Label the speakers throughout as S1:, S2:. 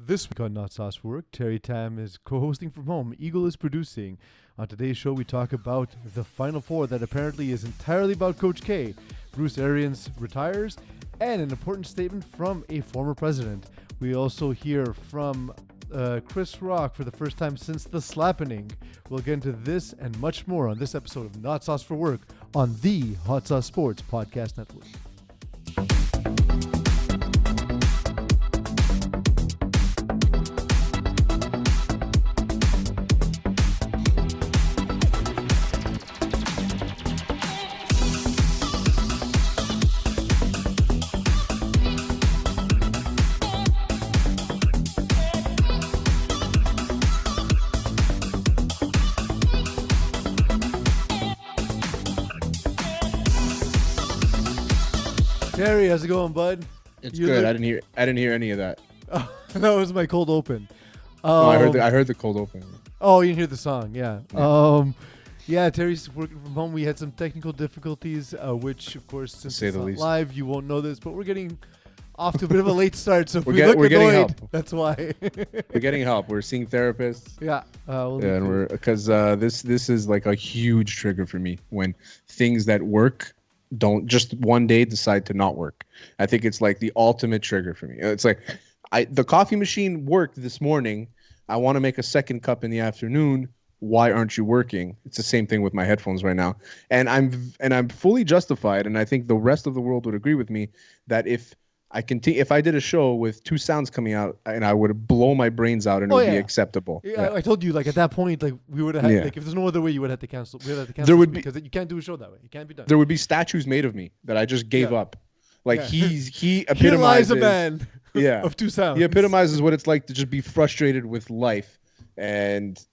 S1: This week on Not Sauce for Work, Terry Tam is co-hosting from home. Eagle is producing. On today's show, we talk about the Final Four that apparently is entirely about Coach K. Bruce Arians retires, and an important statement from a former president. We also hear from Chris Rock for the first time since the slappening. We'll get into this and much more on this episode of Not Sauce for Work on the Hot Sauce Sports Podcast Network. Terry, how's it going, bud?
S2: It's good. I didn't hear any of that.
S1: Oh, that was my cold open.
S2: No, I heard the cold open.
S1: Oh, you didn't hear the song, yeah. Yeah, Terry's working from home. We had some technical difficulties, which, of course, since it's not live, you won't know this, but we're getting off to a bit of a late start, so if we look annoyed, help. That's why.
S2: We're getting help. We're seeing therapists.
S1: Yeah.
S2: Because this is like a huge trigger for me when things that work don't just one day decide to not work. I think it's like the ultimate trigger for me. It's like the coffee machine worked this morning. I want to make a second cup in the afternoon. Why aren't you working? It's the same thing with my headphones right now. And I'm fully justified, and I think the rest of the world would agree with me that if I did a show with two sounds coming out, and I would blow my brains out, and it would be acceptable.
S1: Yeah, I told you, like at that point, like we would have had, like if there's no other way, you would have to cancel. We would have to cancel.
S2: There would be,
S1: because you can't do a show that way. It can't be done.
S2: There would be statues made of me that I just gave up. Like he epitomizes.
S1: Here lies a man. Of two sounds.
S2: He epitomizes what it's like to just be frustrated with life, and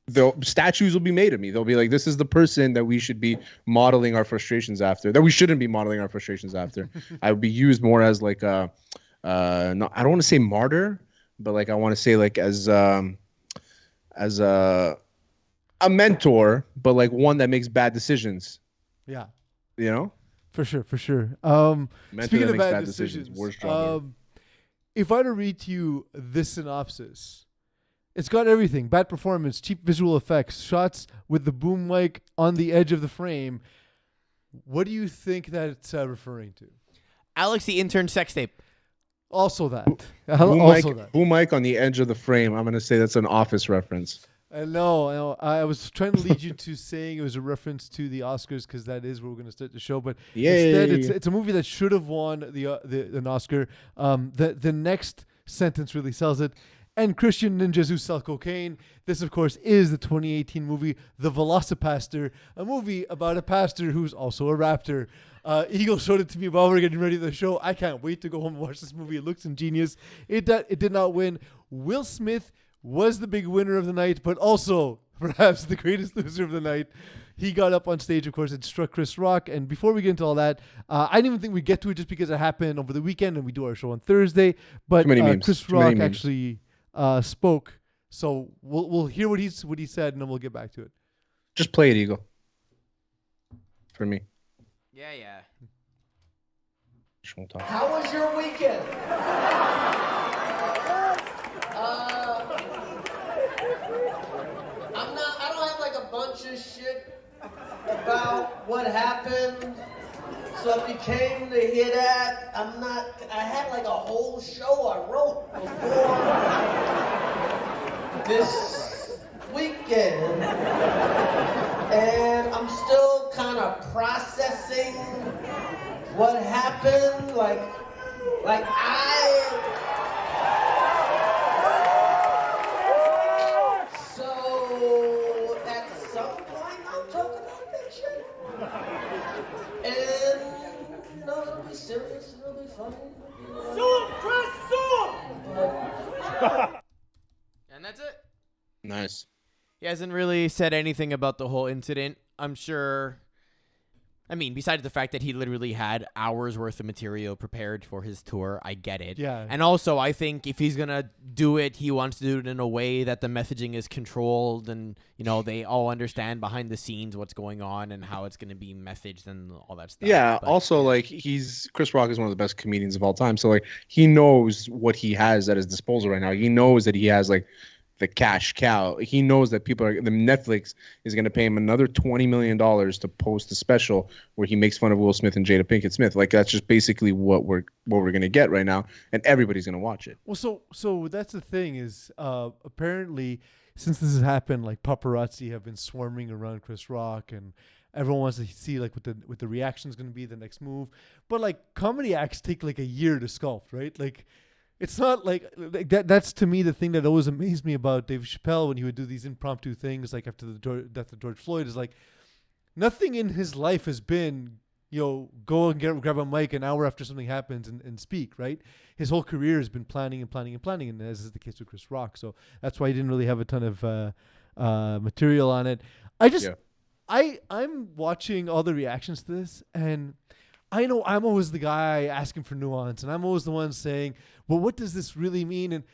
S2: the statues will be made of me. They'll be like, this is the person that we should be modeling our frustrations after. That we shouldn't be modeling our frustrations after. I would be used more as like a. I don't want to say martyr, but like I want to say like as a mentor, but like one that makes bad decisions.
S1: Yeah,
S2: you know,
S1: for sure. Speaking of bad decisions,
S2: worst job
S1: if I were to read to you this synopsis, it's got everything: bad performance, cheap visual effects, shots with the boom mic on the edge of the frame. What do you think that it's referring to?
S3: Alex, the intern sex tape.
S1: Also that.
S2: Boom mic on the edge of the frame. I'm going to say that's an Office reference.
S1: No. I was trying to lead you to saying it was a reference to the Oscars because that is where we're going to start the show. But instead, it's a movie that should have won an Oscar. The next sentence really sells it. And Christian ninjas who sell cocaine. This, of course, is the 2018 movie The Velocipastor, a movie about a pastor who's also a raptor. Eagle showed it to me while we were getting ready for the show. I can't wait to go home and watch this movie. It looks ingenious. It did not win. Will Smith was the big winner of the night, but also perhaps the greatest loser of the night. He got up on stage, of course, and struck Chris Rock. And before we get into all that, I didn't even think we'd get to it just because it happened over the weekend and we do our show on Thursday. But Chris Rock actually spoke. So we'll hear what he said, and then we'll get back to it.
S2: Just play it, Eagle. For me.
S3: Yeah.
S4: How was your weekend? I don't have like a bunch of shit about what happened. So if you came to hear that, I had like a whole show I wrote before this weekend. And I'm still kind of processing what happened. So at some point I'll talk about that shit. And it'll be serious, it'll be funny.
S3: And that's it.
S2: Nice.
S3: He hasn't really said anything about the whole incident. I'm sure I mean, besides the fact that he literally had hours worth of material prepared for his tour, I get it.
S1: Yeah.
S3: And also, I think if he's going to do it, he wants to do it in a way that the messaging is controlled and, they all understand behind the scenes what's going on and how it's going to be messaged and all that stuff.
S2: Yeah.
S3: But,
S2: also, Chris Rock is one of the best comedians of all time. So, he knows what he has at his disposal right now. He knows that he has, the cash cow. He knows that the Netflix is going to pay him another $20 million to post a special where he makes fun of Will Smith and Jada Pinkett Smith. That's just basically what we're going to get right now, and everybody's going to watch it.
S1: Well, so that's the thing is apparently since this has happened, paparazzi have been swarming around Chris Rock, and everyone wants to see what the reaction is going to be, the next move. But comedy acts take a year to sculpt, right? It's not that. That's to me the thing that always amazed me about Dave Chappelle when he would do these impromptu things after the death of George Floyd is nothing in his life has been go and grab a mic an hour after something happens and speak, right? His whole career has been planning and planning and planning, and as is the case with Chris Rock. So that's why he didn't really have a ton of material on it. I'm watching all the reactions to this, and I know I'm always the guy asking for nuance, and I'm always the one saying, well, what does this really mean? And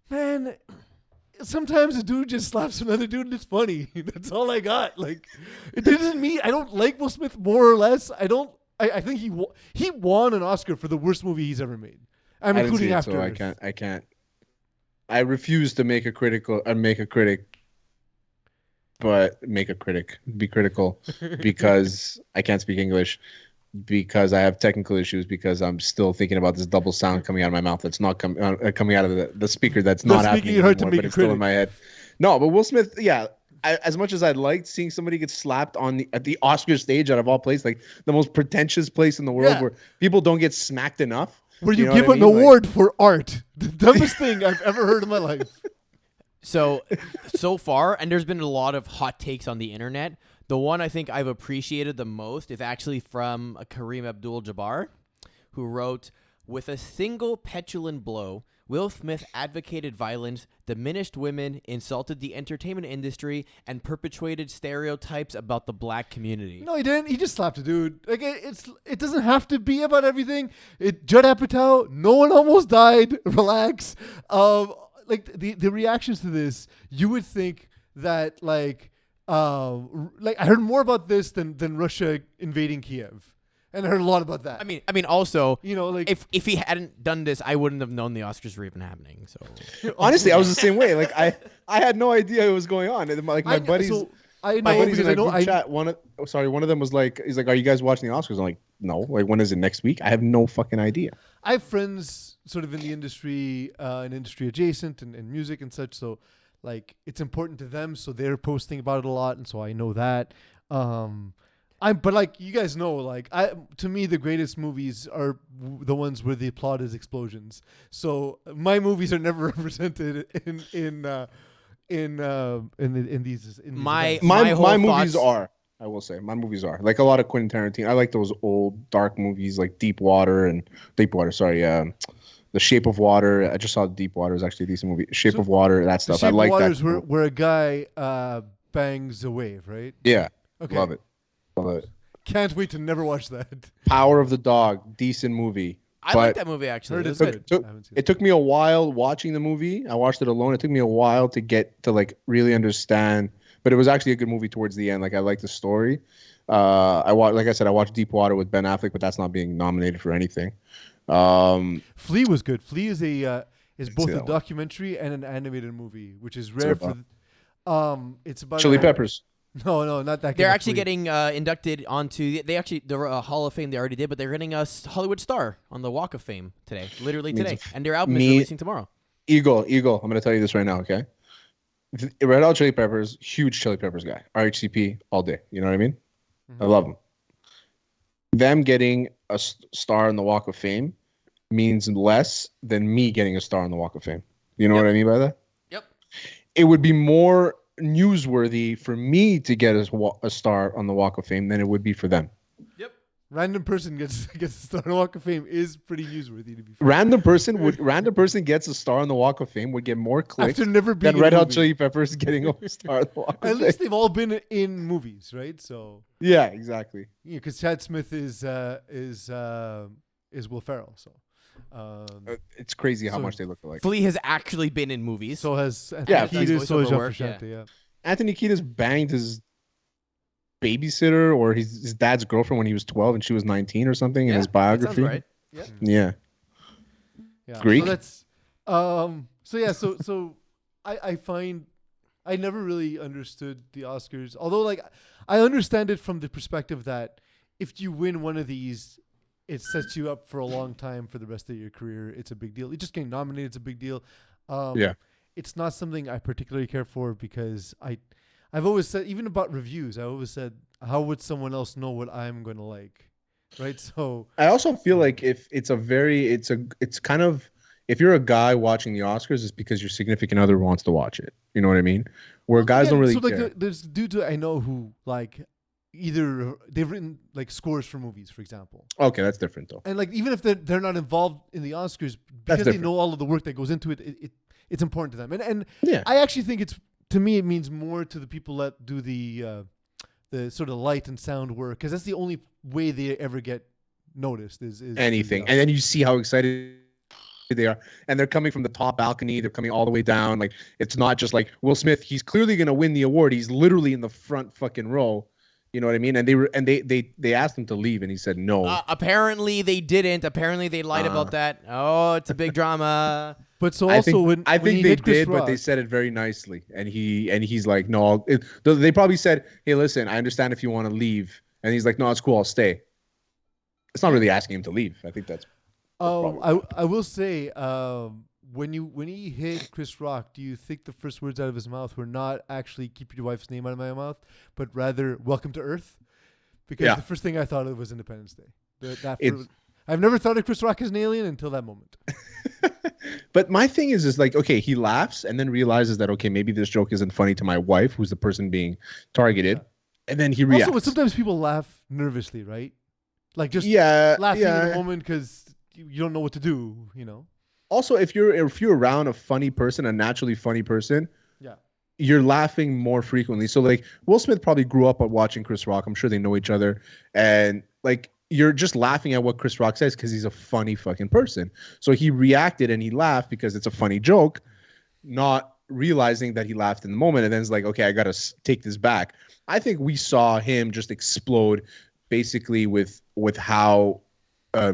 S1: man, sometimes a dude just slaps another dude and it's funny. That's all I got. It doesn't mean I don't like Will Smith more or less. I think he won an Oscar for the worst movie he's ever made. Including after.
S2: So I can't. I refuse to be critical because I can't speak English, because I have technical issues, because I'm still thinking about this double sound coming out of my mouth that's not coming out of the speaker that's not happening anymore, but it's still in my head. No, but Will Smith, yeah, as much as I liked seeing somebody get slapped at the Oscar stage out of all places, the most pretentious place in the world where people don't get smacked enough.
S1: Where you give an award for art. The dumbest thing I've ever heard in my life.
S3: So far, and there's been a lot of hot takes on the internet. The one I think I've appreciated the most is actually from Kareem Abdul-Jabbar, who wrote, with a single petulant blow, Will Smith advocated violence, diminished women, insulted the entertainment industry, and perpetuated stereotypes about the black community.
S1: No, he didn't. He just slapped a dude. It doesn't have to be about everything. Judd Apatow, no one almost died. Relax. The reactions to this, you would think that I heard more about this than Russia invading Kiev. And I heard a lot about that.
S3: I mean, also, if he hadn't done this, I wouldn't have known the Oscars were even happening. So
S2: honestly, I was the same way. I had no idea what was going on. My buddies,
S1: I know because I know.
S2: Chat, one of them was he's like, "Are you guys watching the Oscars?" I'm like, "No." When is it next week? I have no fucking idea.
S1: I have friends sort of in the industry, and industry adjacent, and music and such. So, it's important to them, so they're posting about it a lot, and so I know that. But you guys know, to me, the greatest movies are the ones where the plot is explosions. So my movies are never represented in these.
S2: My movies are. I will say my movies are a lot of Quentin Tarantino. I like those old dark movies like Deep Water. The Shape of Water. I just saw Deep Water. Is actually a decent movie. Shape of Water. That stuff. I like that.
S1: Shape of Water is where a guy bangs a wave, right?
S2: Yeah.
S1: Okay.
S2: Love it.
S1: Can't wait to never watch that.
S2: Power of the Dog, decent movie.
S3: I like that movie actually.
S2: It took me a while watching the movie. I watched it alone. It took me a while to get to really understand, but it was actually a good movie towards the end. I liked the story. I watched Deep Water with Ben Affleck, but that's not being nominated for anything.
S1: Flea was good. Flea is both a documentary and an animated movie, which is rare for. It's about
S2: Chili Peppers.
S1: No, not that.
S3: They're actually getting inducted onto the Hall of Fame. They already did, but they're getting a Hollywood star on the Walk of Fame today, literally today, and their album is releasing tomorrow.
S2: Eagle. I'm going to tell you this right now, okay? Red Hot Chili Peppers, huge Chili Peppers guy. RHCP all day. You know what I mean? Mm-hmm. I love them. Them getting a star on the Walk of Fame means less than me getting a star on the Walk of Fame. You know what I mean by that?
S3: Yep.
S2: It would be more newsworthy for me to get a star on the Walk of Fame than it would be for them.
S3: Yep.
S1: Random person gets a star on the Walk of Fame is pretty newsworthy, to be fair.
S2: Random person gets a star on the Walk of Fame would get more clicks
S1: After never being
S2: than
S1: in
S2: Red
S1: a
S2: Hot
S1: movie.
S2: Chili Peppers getting a star on the Walk of Fame.
S1: At least they've all been in movies, right? So
S2: Yeah, exactly.
S1: because Chad Smith is Will Ferrell, so
S2: It's crazy how
S1: So-
S2: much they look alike.
S3: Flea has actually been in movies.
S1: so has
S2: Yeah,
S1: Anthony
S3: he's
S1: Kiedis, so has
S3: voiceover
S1: John
S3: work,
S1: Frusciante, yeah.
S2: Anthony Kiedis banged his babysitter or his dad's girlfriend when he was 12 and she was 19 or something in his biography.
S3: That sounds right.
S2: Yeah.
S1: Yeah.
S2: Greek?
S1: So that's so I find I never really understood the Oscars. Although like I understand it from the perspective that if you win one of these, it sets you up for a long time for the rest of your career. It's a big deal. Just getting nominated is a big deal.
S2: Yeah.
S1: It's not something I particularly care for because I've always said, even about reviews, I always said, how would someone else know what I'm going to like? Right. So
S2: I also feel like if it's kind of, if you're a guy watching the Oscars, it's because your significant other wants to watch it. You know what I mean? Where guys don't really
S1: so
S2: care.
S1: there's dudes I know who like either they've written like scores for movies, for example.
S2: Okay, that's different though.
S1: And like even if they're not involved in the Oscars, because they know all of the work that goes into it, it's important to them. And
S2: Yeah.
S1: I actually think to me it means more to the people that do the sort of light and sound work, because that's the only way they ever get noticed is
S2: Anything. And then you see how excited they are, and they're coming from the top balcony, they're coming all the way down. Like, it's not just like Will Smith, he's clearly going to win the award, he's literally in the front fucking row. You know what I mean? And they asked him to leave and he said no.
S3: Apparently they didn't. Apparently they lied about that. Oh, it's a big drama.
S1: But so also
S2: I think they did,
S1: Rock,
S2: but they said it very nicely. And he's like, no. They probably said, hey, listen, I understand if you want to leave. And he's like, no, it's cool, I'll stay. It's not really asking him to leave. I think that's.
S1: I will say, when he hit Chris Rock, do you think the first words out of his mouth were not actually "keep your wife's name out of my mouth," but rather "Welcome to Earth"? Because the first thing I thought of was Independence Day. I've never thought of Chris Rock as an alien until that moment.
S2: But my thing is like, okay, he laughs and then realizes that, okay, maybe this joke isn't funny to my wife, who's the person being targeted. And then he reacts.
S1: Also, sometimes people laugh nervously, right? Like just laughing in a moment because you don't know what to do, you know?
S2: Also, if you're around a funny person, a naturally funny person, you're laughing more frequently. So like Will Smith probably grew up watching Chris Rock. I'm sure they know each other. And like you're just laughing at what Chris Rock says because he's a funny fucking person. So he reacted and he laughed because it's a funny joke, not realizing that he laughed in the moment. And then it's like, okay, I got to take this back. I think we saw him just explode basically with how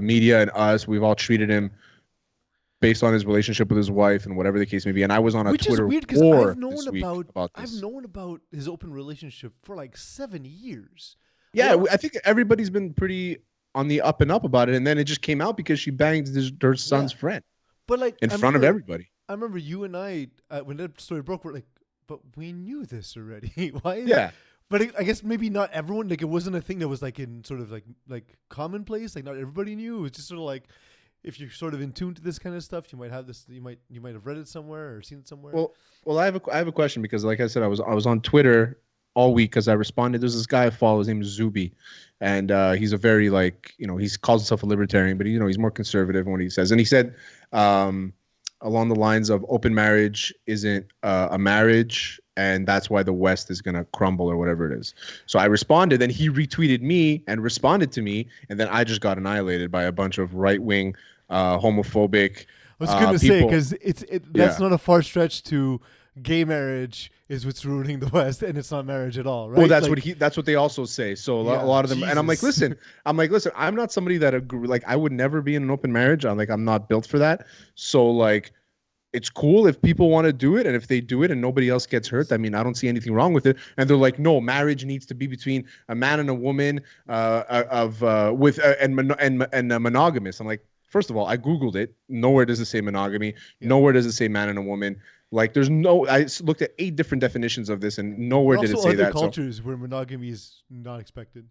S2: media and us, we've all treated him based on his relationship with his wife and whatever the case may be. And I was on a Twitter
S1: war because I've known about his open relationship for like 7 years.
S2: Yeah, I think everybody's been pretty on the up and up about it, and then it just came out because she banged her son's friend,
S1: but like
S2: in front of everybody.
S1: I remember you and I when that story broke, we're like, but we knew this already. Why?
S2: Yeah.
S1: But I guess maybe not everyone. Like it wasn't a thing that was like in sort of like commonplace. Like not everybody knew. It was just sort of like, if you're sort of in tune to this kind of stuff, you might have this. You might have read it somewhere or seen it somewhere.
S2: Well, I have a question because, like I said, I was on Twitter all week because I responded. There's this guy I follow. His name is Zuby, and he's a very he calls himself a libertarian, but he's more conservative in what he says. And he said along the lines of open marriage isn't a marriage, and that's why the West is gonna crumble or whatever it is. So I responded, and he retweeted me and responded to me, and then I just got annihilated by a bunch of right wing. Homophobic.
S1: I was going to say, because that's not a far stretch to gay marriage is what's ruining the West, and it's not marriage at all, right?
S2: Well, that's what they also say. So a lot of them, and I'm like, listen, I'm not somebody that agree. Like, I would never be in an open marriage. I'm not built for that. So like, it's cool if people want to do it, and if they do it and nobody else gets hurt, I mean, I don't see anything wrong with it. And they're like, no, marriage needs to be between a man and a woman, monogamous. I'm like, first of all, I Googled it. Nowhere does it say monogamy. Yeah. Nowhere does it say man and a woman. Like, I looked at 8 different definitions of this, and nowhere did it say that.
S1: Also, other cultures where monogamy is not expected.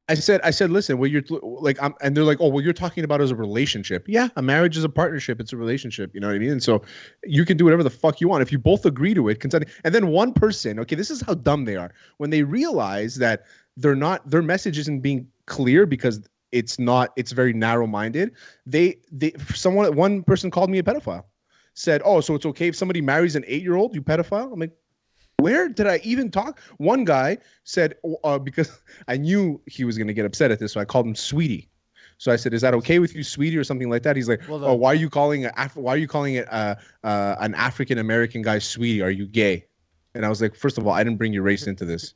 S2: I said, listen, well, you're like, and they're like, oh, well, you're talking about as a relationship. Yeah, a marriage is a partnership. It's a relationship. You know what I mean? And so you can do whatever the fuck you want if you both agree to it. Consenting. And then one person, okay, this is how dumb they are when they realize that their message isn't being clear because it's very narrow-minded. One person called me a pedophile, said, oh, so it's okay if somebody marries an 8-year-old, you pedophile? I'm like, where did I even talk? One guy said, because I knew he was going to get upset at this, so I called him sweetie. So I said, is that okay with you, sweetie, or something like that? He's like, oh, why are you calling it an African-American guy sweetie? Are you gay? And I was like, first of all, I didn't bring your race into this.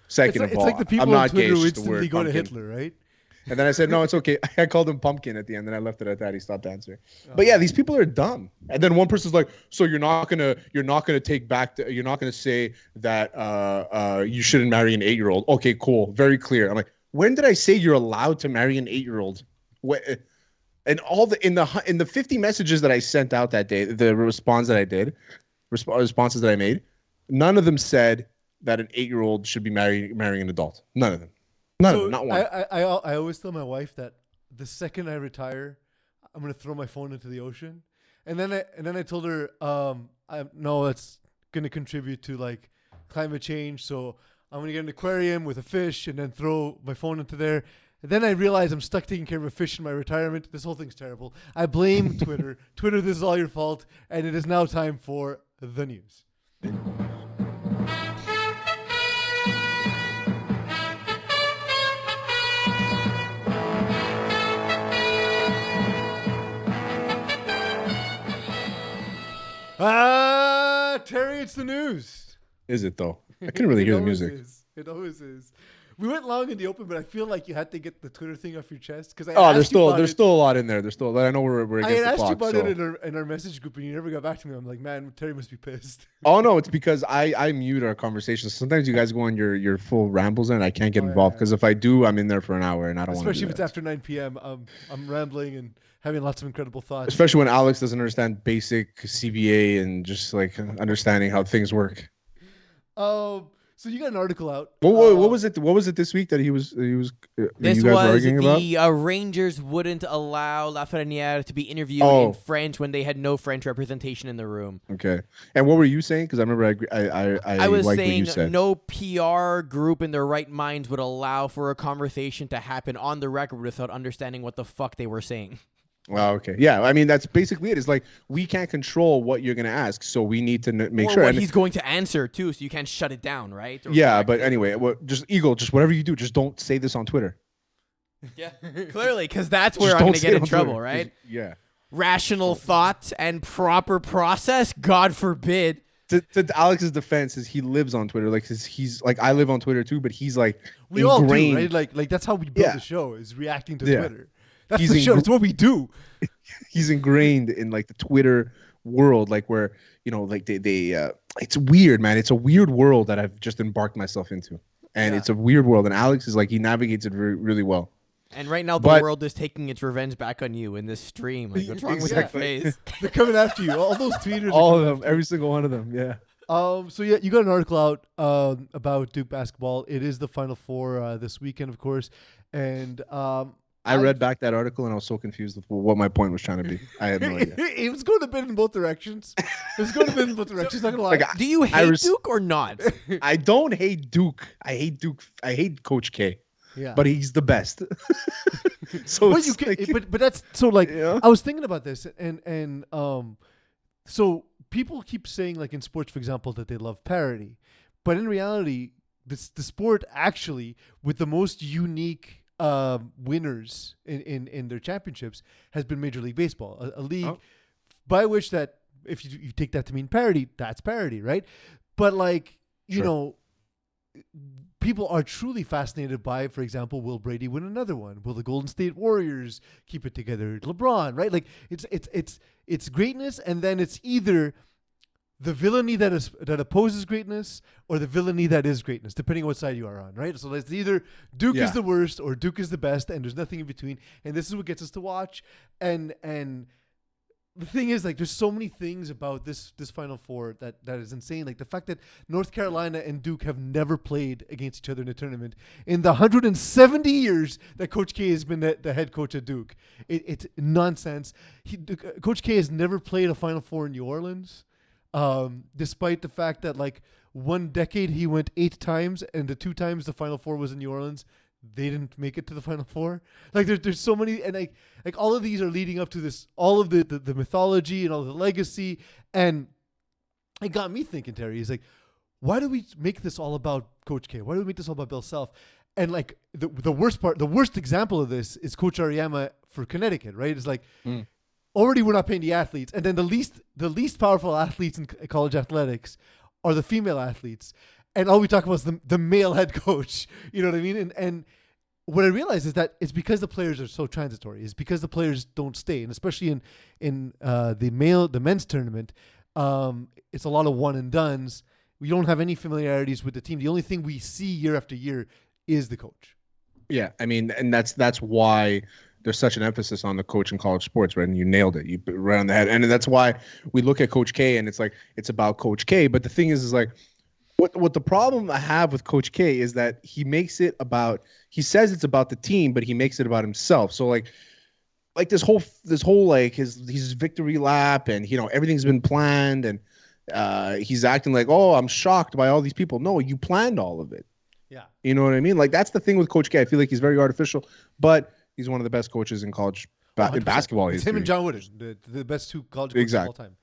S2: Second of all,
S1: like the people
S2: I'm not
S1: on Twitter
S2: gay.
S1: who
S2: It's just the
S1: instantly
S2: word
S1: go to
S2: pumpkin.
S1: Hitler, right?
S2: And then I said, no, it's okay. I called him pumpkin at the end, and I left it at that. He stopped answering. But yeah, these people are dumb. And then one person's like, so you're not gonna say that you shouldn't marry an 8-year-old. Okay, cool, very clear. I'm like, when did I say you're allowed to marry an 8-year-old? And in the 50 messages that I sent out that day, the responses that I made, none of them said that an 8-year-old should be marrying an adult. None of them. None of them, not one.
S1: I always tell my wife that the second I retire, I'm gonna throw my phone into the ocean, and then I told her, no, it's gonna contribute to like climate change, so I'm gonna get an aquarium with a fish and then throw my phone into there. And then I realized I'm stuck taking care of a fish in my retirement. This whole thing's terrible. I blame Twitter. Twitter, this is all your fault, and it is now time for the news. Terry, it's the news.
S2: Is it though? I couldn't really hear the music.
S1: It always is. We went long in the open, but I feel like you had to get the Twitter thing off your chest because
S2: there's still a lot in there. There's still, I know we're against the clock.
S1: I asked you about it in our message group, and you never got back to me. I'm like, man, Terry must be pissed.
S2: Oh no, it's because I mute our conversations. Sometimes you guys go on your full rambles, and I can't get involved because if I do, I'm in there for an hour, and I don't want to.
S1: Especially if it's after 9 p.m. I'm rambling and having lots of incredible thoughts.
S2: Especially when Alex doesn't understand basic CBA and just like understanding how things work.
S1: So you got an article out.
S2: What was it? What was it this week that he was?
S3: This
S2: you guys were arguing
S3: the
S2: about?
S3: Rangers wouldn't allow Lafreniere to be interviewed in French when they had no French representation in the room.
S2: Okay. And what were you saying? Because I remember I
S3: was
S2: liked
S3: saying
S2: what you said.
S3: No PR group in their right minds would allow for a conversation to happen on the record without understanding what the fuck they were saying.
S2: Well, okay. Yeah, I mean, that's basically it. It's like we can't control what you're going to ask, so we need to make sure.
S3: What he's going to answer, too, so you can't shut it down, right?
S2: Yeah, but anyway, just whatever you do, just don't say this on Twitter.
S3: Yeah, clearly, because that's where I'm going to get in trouble,
S2: Twitter.
S3: right?
S2: Yeah.
S3: Rational thought and proper process, God forbid.
S2: To Alex's defense, is he lives on Twitter. Like he's like I live on Twitter too, but he's like
S1: we
S2: ingrained.
S1: all do, right? Like that's how we build the show is reacting to Twitter. That's the show. It's what we do.
S2: He's ingrained in like the Twitter world, like where like they it's weird, man. It's a weird world that I've just embarked myself into, and it's a weird world. And Alex is like he navigates it really well.
S3: And right now, the world is taking its revenge back on you in this stream. Like, what's wrong with that face?
S1: They're coming after you. All those tweeters.
S2: All of them. Every single one of them. Yeah.
S1: So yeah, you got an article out about Duke basketball. It is the Final Four this weekend, of course, and
S2: I read back that article and I was so confused with what my point was trying to be. I had no idea.
S1: It was going to be in both directions. Not gonna lie.
S3: Do you hate Duke or not?
S2: I don't hate Duke. I hate Duke. I hate Coach K.
S1: Yeah.
S2: But he's the best. So
S1: but that's so like I was thinking about this and so people keep saying like in sports, for example, that they love parity, but in reality, the sport actually with the most unique winners in their championships has been Major League Baseball, a league by which that if you take that to mean parity, that's parity, right? But like you know. People are truly fascinated by, for example, will Brady win another one? Will the Golden State Warriors keep it together? LeBron, right? Like it's greatness, and then it's either the villainy that opposes greatness or the villainy that is greatness, depending on what side you are on, right? So it's either Duke is the worst or Duke is the best, and there's nothing in between. And this is what gets us to watch. And the thing is, like, there's so many things about this Final Four that is insane. Like the fact that North Carolina and Duke have never played against each other in a tournament in the 170 years that Coach K has been the head coach at Duke. It's nonsense. Coach K has never played a Final Four in New Orleans, despite the fact that like one decade he went 8 times, and the 2 times the Final Four was in New Orleans. they didn't make it to the Final Four. Like there's so many, and like all of these are leading up to this, all of the mythology and all the legacy, and it got me thinking, Terry. Is like, why do we make this all about Coach K? Why do we make this all about Bill Self? And like the worst example of this is Coach Ariyama for Connecticut, right? It's like already we're not paying the athletes, and then the least powerful athletes in college athletics are the female athletes. And all we talk about is the male head coach. You know what I mean? And what I realize is that it's because the players are so transitory. It's because the players don't stay. And especially in the men's tournament, it's a lot of one and dones. We don't have any familiarities with the team. The only thing we see year after year is the coach. Yeah,
S2: I mean, and that's why there's such an emphasis on the coach in college sports, right? And you nailed it. You right on the head. And that's why we look at Coach K and it's like it's about Coach K. But the thing is like, What the problem I have with Coach K is that he makes it about, he says it's about the team, but he makes it about himself. So like this whole like his victory lap and everything's been planned and he's acting like, oh, I'm shocked by all these people. No, you planned all of it.
S1: Yeah.
S2: You know what I mean? Like that's the thing with Coach K. I feel like he's very artificial, but he's one of the best coaches in college in basketball.
S1: It's him and John Wooden, the best two college coaches of all time.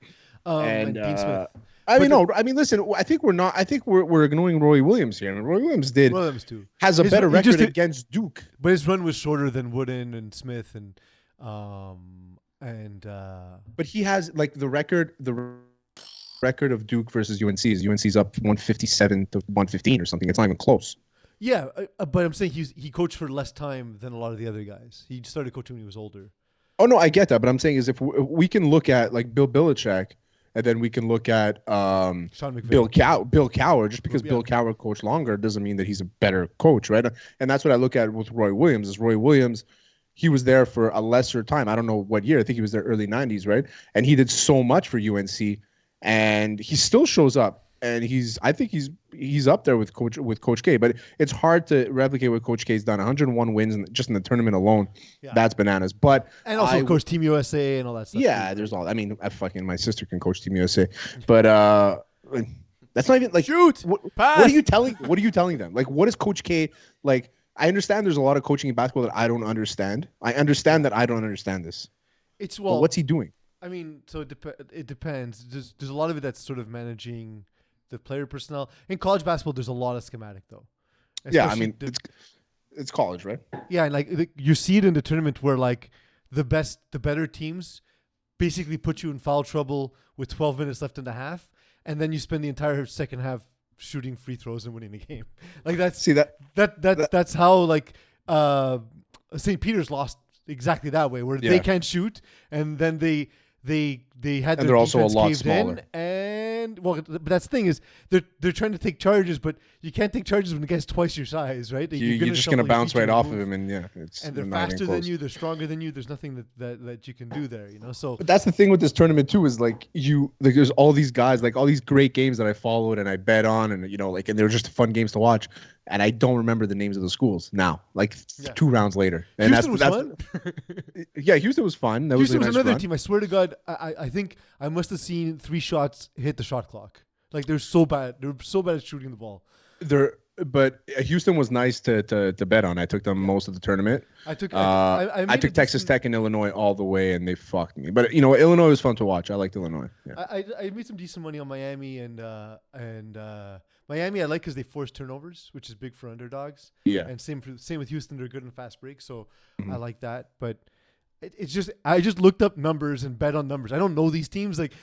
S1: And Dean Smith.
S2: Listen. I think we're ignoring Roy Williams here. And Roy Williams has a better record against Duke,
S1: but his run was shorter than Wooden and Smith
S2: But he has like the record of Duke versus UNC's up 157 to 115 or something. It's not even close.
S1: Yeah, but I'm saying he coached for less time than a lot of the other guys. He started coaching when he was older.
S2: Oh no, I get that, but I'm saying is if we can look at like Bill Belichick. And then we can look at Bill Cowher. Just because Bill Cowher coached longer doesn't mean that he's a better coach, right? And that's what I look at with Roy Williams. Is Roy Williams, he was there for a lesser time. I don't know what year. I think he was there early 90s, right? And he did so much for UNC, and he still shows up. And I think he's up there with Coach K. But it's hard to replicate what Coach K's done. 101 wins just in the tournament alone. Yeah. That's bananas. But
S1: and also coach Team USA and all that stuff.
S2: Yeah, there's all. I mean, my sister can coach Team USA, but that's not even like
S3: shoot.
S2: What are you telling? What are you telling them? Like, what is Coach K like? I understand there's a lot of coaching in basketball that I don't understand. I understand that I don't understand this.
S1: But
S2: what's he doing?
S1: I mean, so it depends. There's a lot of it that's sort of managing the player personnel. In college basketball, there's a lot of schematic though.
S2: Yeah, I mean, it's college, right?
S1: Yeah, and like you see it in the tournament where like the better teams basically put you in foul trouble with 12 minutes left in the half, and then you spend the entire second half shooting free throws and winning the game. Like that's how like St. Peter's lost exactly that way, where they can't shoot, and then they had
S2: and they're also a lot smaller.
S1: But that's the thing is they're trying to take charges, but you can't take charges when the guy's twice your size, right?
S2: You're just gonna bounce right off of him, and
S1: they're faster than you, they're stronger than you. There's nothing that you can do there, So,
S2: but that's the thing with this tournament too is like there's all these guys, like all these great games that I followed and I bet on, and and they're just fun games to watch. And I don't remember the names of the schools now, 2 rounds later. And
S1: Houston was fun.
S2: Yeah, Houston was fun.
S1: Houston was another team. I swear to God, I think I must have seen 3 shots hit the shot clock. Like they're so bad. They're so bad at shooting the ball.
S2: But Houston was nice to bet on. I took them most of the tournament. I took Texas Tech and Illinois all the way, and they fucked me. But Illinois was fun to watch. I liked Illinois. Yeah.
S1: I made some decent money on Miami and Miami. I like because they force turnovers, which is big for underdogs.
S2: Yeah.
S1: And same with Houston. They're good in fast breaks, so I like that. But it's just I just looked up numbers and bet on numbers. I don't know these teams. Like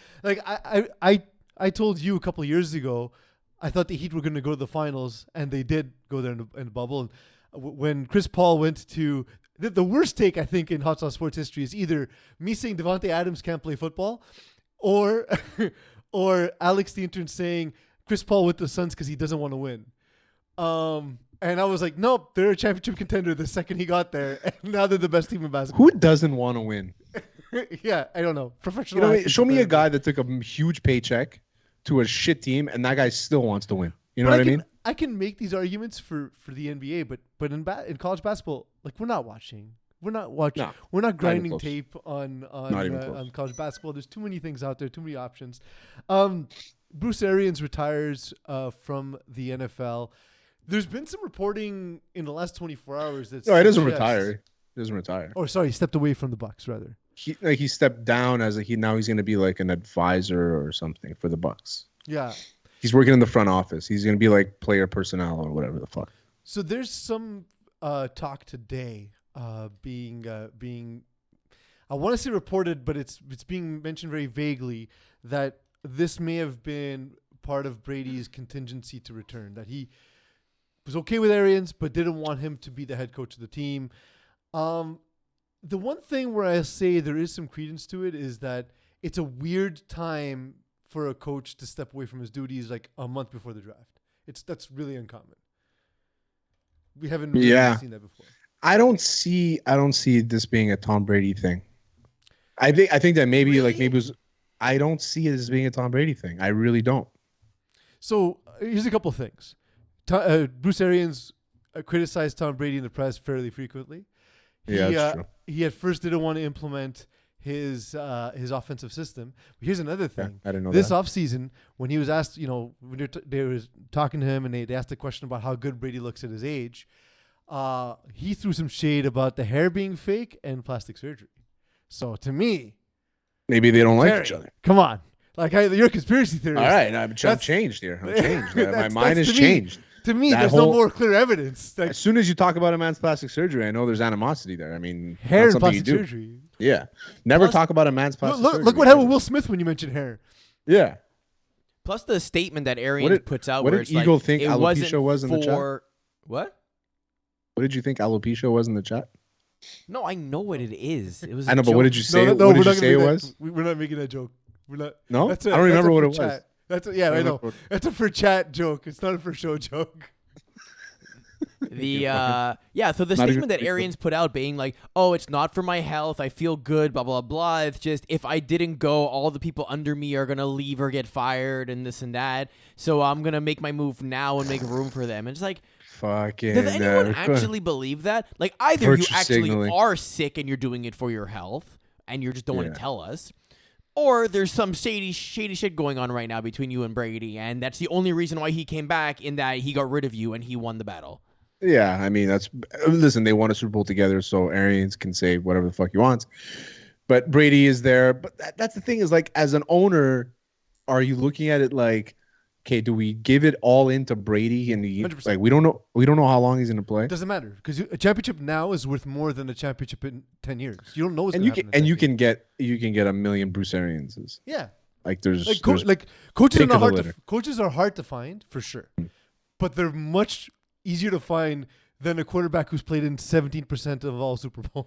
S1: I told you a couple of years ago, I thought the Heat were going to go to the finals, and they did go there in the bubble. And when Chris Paul went to the worst take, I think, in Hot Sauce Sports history is either me saying Devontae Adams can't play football, or Alex the intern saying Chris Paul with the Suns because he doesn't want to win. And I was like, nope, they're a championship contender the second he got there, and now they're the best team in basketball.
S2: Who doesn't want to win?
S1: Yeah, I don't know. Professional.
S2: Show me a guy that took a huge paycheck to a shit team, and that guy still wants to win. You know what I mean?
S1: I can make these arguments for the NBA, but in college basketball, like we're not watching. We're not watching. No, we're not grinding tape on college basketball. There's too many things out there, too many options. Bruce Arians retires from the NFL. There's been some reporting in the last 24 hours that
S2: No, he doesn't retire. He doesn't retire.
S1: Oh, sorry, he stepped away from the Bucs rather.
S2: He stepped down as now he's going to be like an advisor or something for the Bucs.
S1: Yeah.
S2: He's working in the front office. He's going to be like player personnel or whatever the fuck.
S1: So there's some talk today being I want to say reported, but it's being mentioned very vaguely that this may have been part of Brady's contingency to return, that he was okay with Arians but didn't want him to be the head coach of the team. The one thing where I say there is some credence to it is that it's a weird time for a coach to step away from his duties like a month before the draft. That's really uncommon. We haven't really seen that before.
S2: I don't see this being a Tom Brady thing. I think that maybe it was. I don't see it as being a Tom Brady thing. I really don't.
S1: So here's a couple of things. Bruce Arians criticized Tom Brady in the press fairly frequently.
S2: That's true.
S1: He at first didn't want to implement his offensive system. But here's another thing.
S2: I didn't know
S1: this
S2: that.
S1: offseason, when he was asked, when they were talking to him and they asked a question about how good Brady looks at his age, he threw some shade about the hair being fake and plastic surgery. So to me,
S2: maybe they don't like each other.
S1: Come on. You're a conspiracy theorist.
S2: All right, I'm changed here. I'm changed. My mind has changed.
S1: To me, there's no more clear evidence.
S2: As soon as you talk about a man's plastic surgery, I know there's animosity there. I mean,
S1: hair and plastic surgery.
S2: Yeah. Never talk about a man's plastic surgery.
S1: Look what happened with Will Smith when you mentioned hair.
S2: Yeah.
S3: Plus the statement that Arians puts out.
S2: What
S3: where
S2: did
S3: it's
S2: Eagle
S3: like,
S2: think
S3: it
S2: alopecia was in the chat?
S3: What?
S2: What did you think alopecia was in the chat?
S3: No, I know what it is. It was.
S2: I know, but what did you say?
S1: No,
S2: what did you say it was?
S1: We're not making that joke. We're not.
S2: No, I don't remember what it was.
S1: I know. That's a for chat joke. It's not a for show joke.
S3: So the statement that Arians put out being like, oh, it's not for my health, I feel good, blah, blah, blah. It's just if I didn't go, all the people under me are going to leave or get fired and this and that. So I'm going to make my move now and make room for them. And it's like,
S2: fucking.
S3: Does anyone actually believe that? Like either
S2: Virtue
S3: you actually
S2: signaling.
S3: are sick and you're doing it for your health and you just don't want to tell us. Or there's some shady shit going on right now between you and Brady. And that's the only reason why he came back, in that he got rid of you and he won the battle.
S2: Yeah, I mean, listen, they won a Super Bowl together, so Arians can say whatever the fuck he wants. But Brady is there. But that's the thing is, like, as an owner, are you looking at it like, okay, do we give it all into Brady? And like, we don't know how long he's going to play.
S1: It doesn't matter, because a championship now is worth more than a championship in 10 years. You don't know what's going to happen.
S2: And you can get a million Bruce Arianses.
S1: Yeah.
S2: Like there's
S1: coaches are hard to find for sure, but they're much easier to find than a quarterback who's played in 17% of all Super Bowls.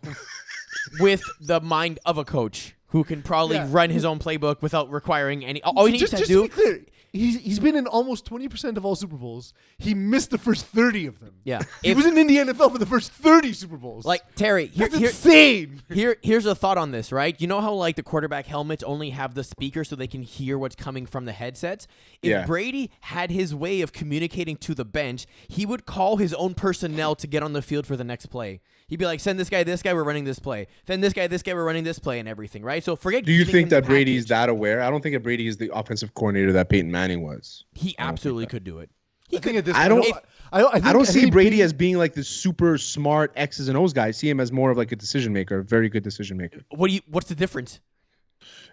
S3: With the mind of a coach who can probably run his own playbook without requiring any. All he needs to do.
S1: To be clear, he's been in almost 20% of all Super Bowls. He missed the first 30 of them.
S3: Yeah,
S1: he wasn't in the NFL for the first 30 Super Bowls.
S3: Like Terry,
S1: that's insane.
S3: Here's a thought on this, right? You know how like the quarterback helmets only have the speaker so they can hear what's coming from the headsets? If Brady had his way of communicating to the bench, he would call his own personnel to get on the field for the next play. He'd be like, send this guy, we're running this play. Send this guy, we're running this play and everything, right? So forget.
S2: Do you think that Brady's that aware? I don't think that Brady is the offensive coordinator that Peyton Manning was.
S3: He absolutely could do it.
S2: I don't see Brady as being like the super smart X's and O's guy. I see him as more of like a decision maker, a very good decision maker.
S3: What's the difference?